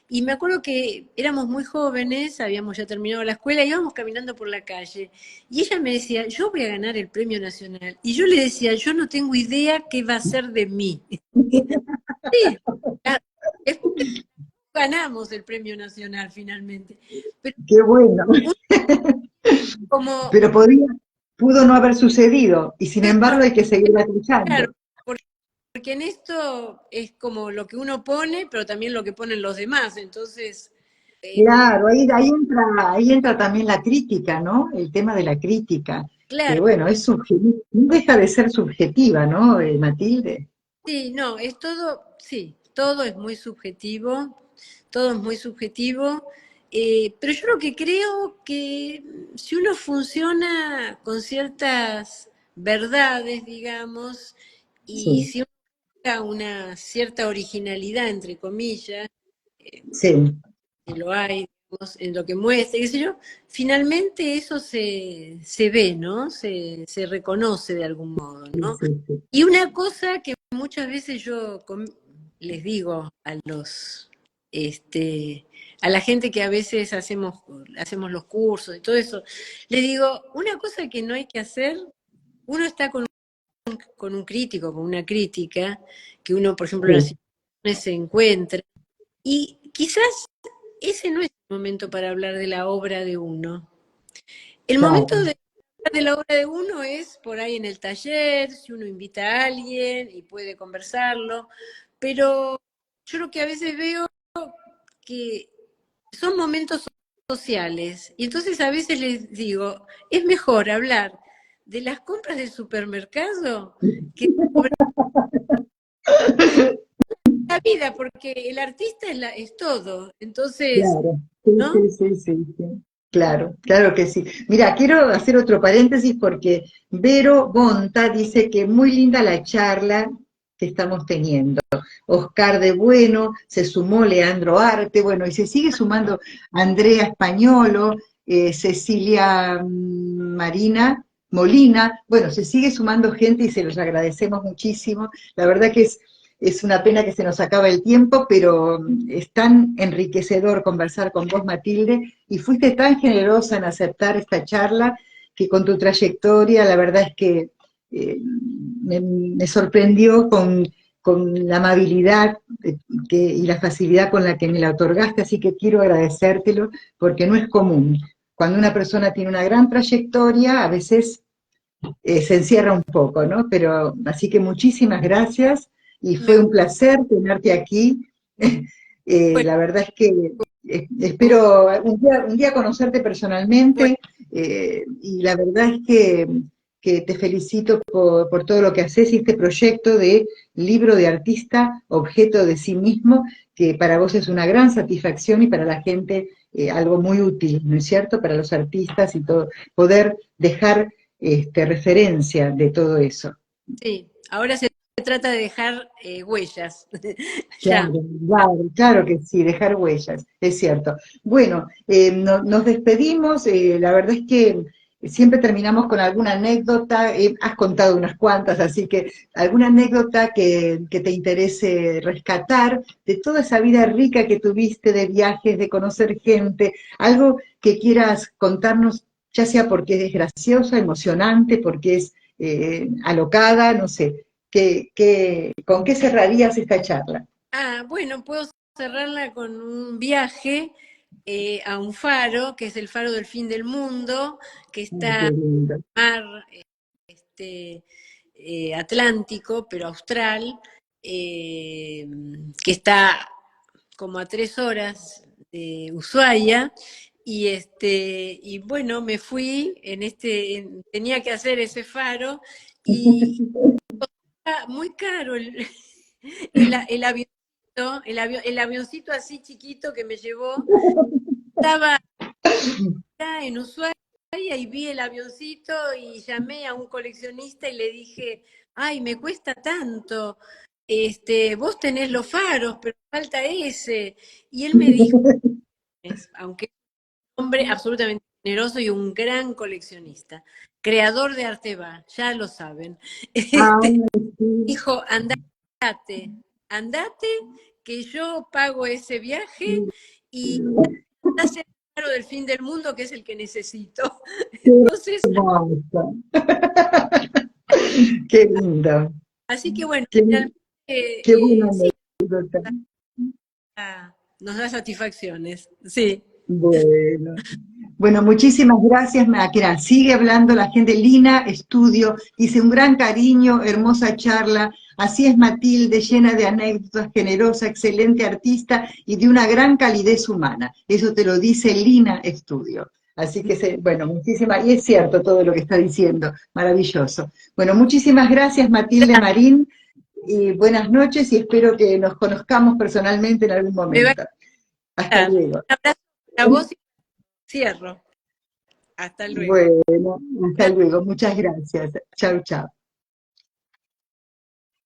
y me acuerdo que éramos muy jóvenes, habíamos ya terminado la escuela, íbamos caminando por la calle, y ella me decía, yo voy a ganar el premio nacional, y yo le decía, yo no tengo idea qué va a ser de mí. Sí, ganamos el premio nacional finalmente, pero Qué bueno. como, Pero pudo no haber sucedido, y sin embargo hay que seguir claro, luchando. porque en esto es como lo que uno pone, pero también lo que ponen los demás. Entonces, Claro, ahí entra también la crítica, ¿no? El tema de la crítica, que claro, bueno, es subjetiva, no deja de ser subjetiva, ¿no, Matilde? sí, no, es todo, sí, todo es muy subjetivo, todo es muy subjetivo, pero yo lo que creo que si uno funciona con ciertas verdades, digamos, y Sí, si uno busca una cierta originalidad, entre comillas, sí, que lo hay, digamos, en lo que muestra, qué sé yo, finalmente eso se ve, ¿no? Se reconoce de algún modo, sí, ¿no? sí, sí. Y una cosa que muchas veces yo les digo a los, a la gente que a veces hacemos los cursos y todo eso, les digo, una cosa que no hay que hacer, uno está con un crítico, con una crítica, que uno, por ejemplo, en las Sí, situaciones se encuentra, y quizás ese no es el momento para hablar de la obra de uno. El momento claro. de hablar de la obra de uno es por ahí en el taller, si uno invita a alguien y puede conversarlo, pero yo lo que a veces veo que son momentos sociales y entonces a veces les digo, es mejor hablar de las compras del supermercado que sobre la vida, porque el artista es todo. Entonces, Claro, sí, ¿no? sí, sí, sí, sí. Claro, claro que sí. Mira, quiero hacer otro paréntesis porque Vero Bonta dice que muy linda la charla que estamos teniendo. Oscar de Bueno, se sumó Leandro Arte, bueno, y se sigue sumando Andrea Españolo, Cecilia Marina, Molina, bueno, se sigue sumando gente y se los agradecemos muchísimo. La verdad que es una pena que se nos acaba el tiempo, pero es tan enriquecedor conversar con vos, Matilde, y fuiste tan generosa en aceptar esta charla que con tu trayectoria, la verdad es que me sorprendió con la amabilidad y la facilidad con la que me la otorgaste, así que quiero agradecértelo porque no es común. Cuando una persona tiene una gran trayectoria, a veces se encierra un poco, ¿no? Pero así que muchísimas gracias y Me, fue un placer tenerte aquí. bueno, La verdad es que espero un día conocerte bueno, personalmente y la verdad es que te felicito por todo lo que haces y este proyecto de libro de artista, objeto de sí mismo, que para vos es una gran satisfacción y para la gente algo muy útil, ¿no es cierto? Para los artistas y todo, poder dejar referencia de todo eso. sí, ahora se trata de dejar huellas. Ya. Claro, claro, claro que sí, dejar huellas, es cierto. Bueno, nos despedimos, la verdad es que siempre terminamos con alguna anécdota, has contado unas cuantas, así que alguna anécdota que te interese rescatar de toda esa vida rica que tuviste de viajes, de conocer gente, algo que quieras contarnos, ya sea porque es graciosa, emocionante, porque es alocada, no sé, ¿con qué cerrarías esta charla? Ah, bueno, puedo cerrarla con un viaje a un faro, que es el faro del fin del mundo, que Ay, está qué en lindo. el mar Atlántico, pero austral, que está como a 3 horas de Ushuaia. Y bueno, me fui tenía que hacer ese faro y era muy caro el avioncito, el avioncito así chiquito que me llevó. Estaba en Ushuaia y vi el avioncito y llamé a un coleccionista y le dije, ay, me cuesta tanto, vos tenés los faros, pero falta ese. Y él me dijo, aunque es un hombre absolutamente generoso y un gran coleccionista, creador de Arteba, ya lo saben, Ah, sí. dijo, anda andate, que yo pago ese viaje y hace el regalo del fin del mundo, que es el que necesito. Qué Entonces, hermoso. Qué lindo. así que bueno, Qué, finalmente, qué buena sí, anécdota. nos da satisfacciones, sí. Bueno. Bueno, muchísimas gracias, Máquina. Sigue hablando la gente. Lina Estudio dice un gran cariño, hermosa charla. Así es Matilde, llena de anécdotas, generosa, excelente artista y de una gran calidez humana. Eso te lo dice Lina Estudio. Así que, bueno, muchísimas, y es cierto todo lo que está diciendo, maravilloso. Bueno, muchísimas gracias, Matilde Marín, y buenas noches y espero que nos conozcamos personalmente en algún Me va a momento. Hasta encantar. Un luego. abrazo para vos y cierro. Hasta luego. Bueno, hasta luego. Muchas gracias. Chau, chau.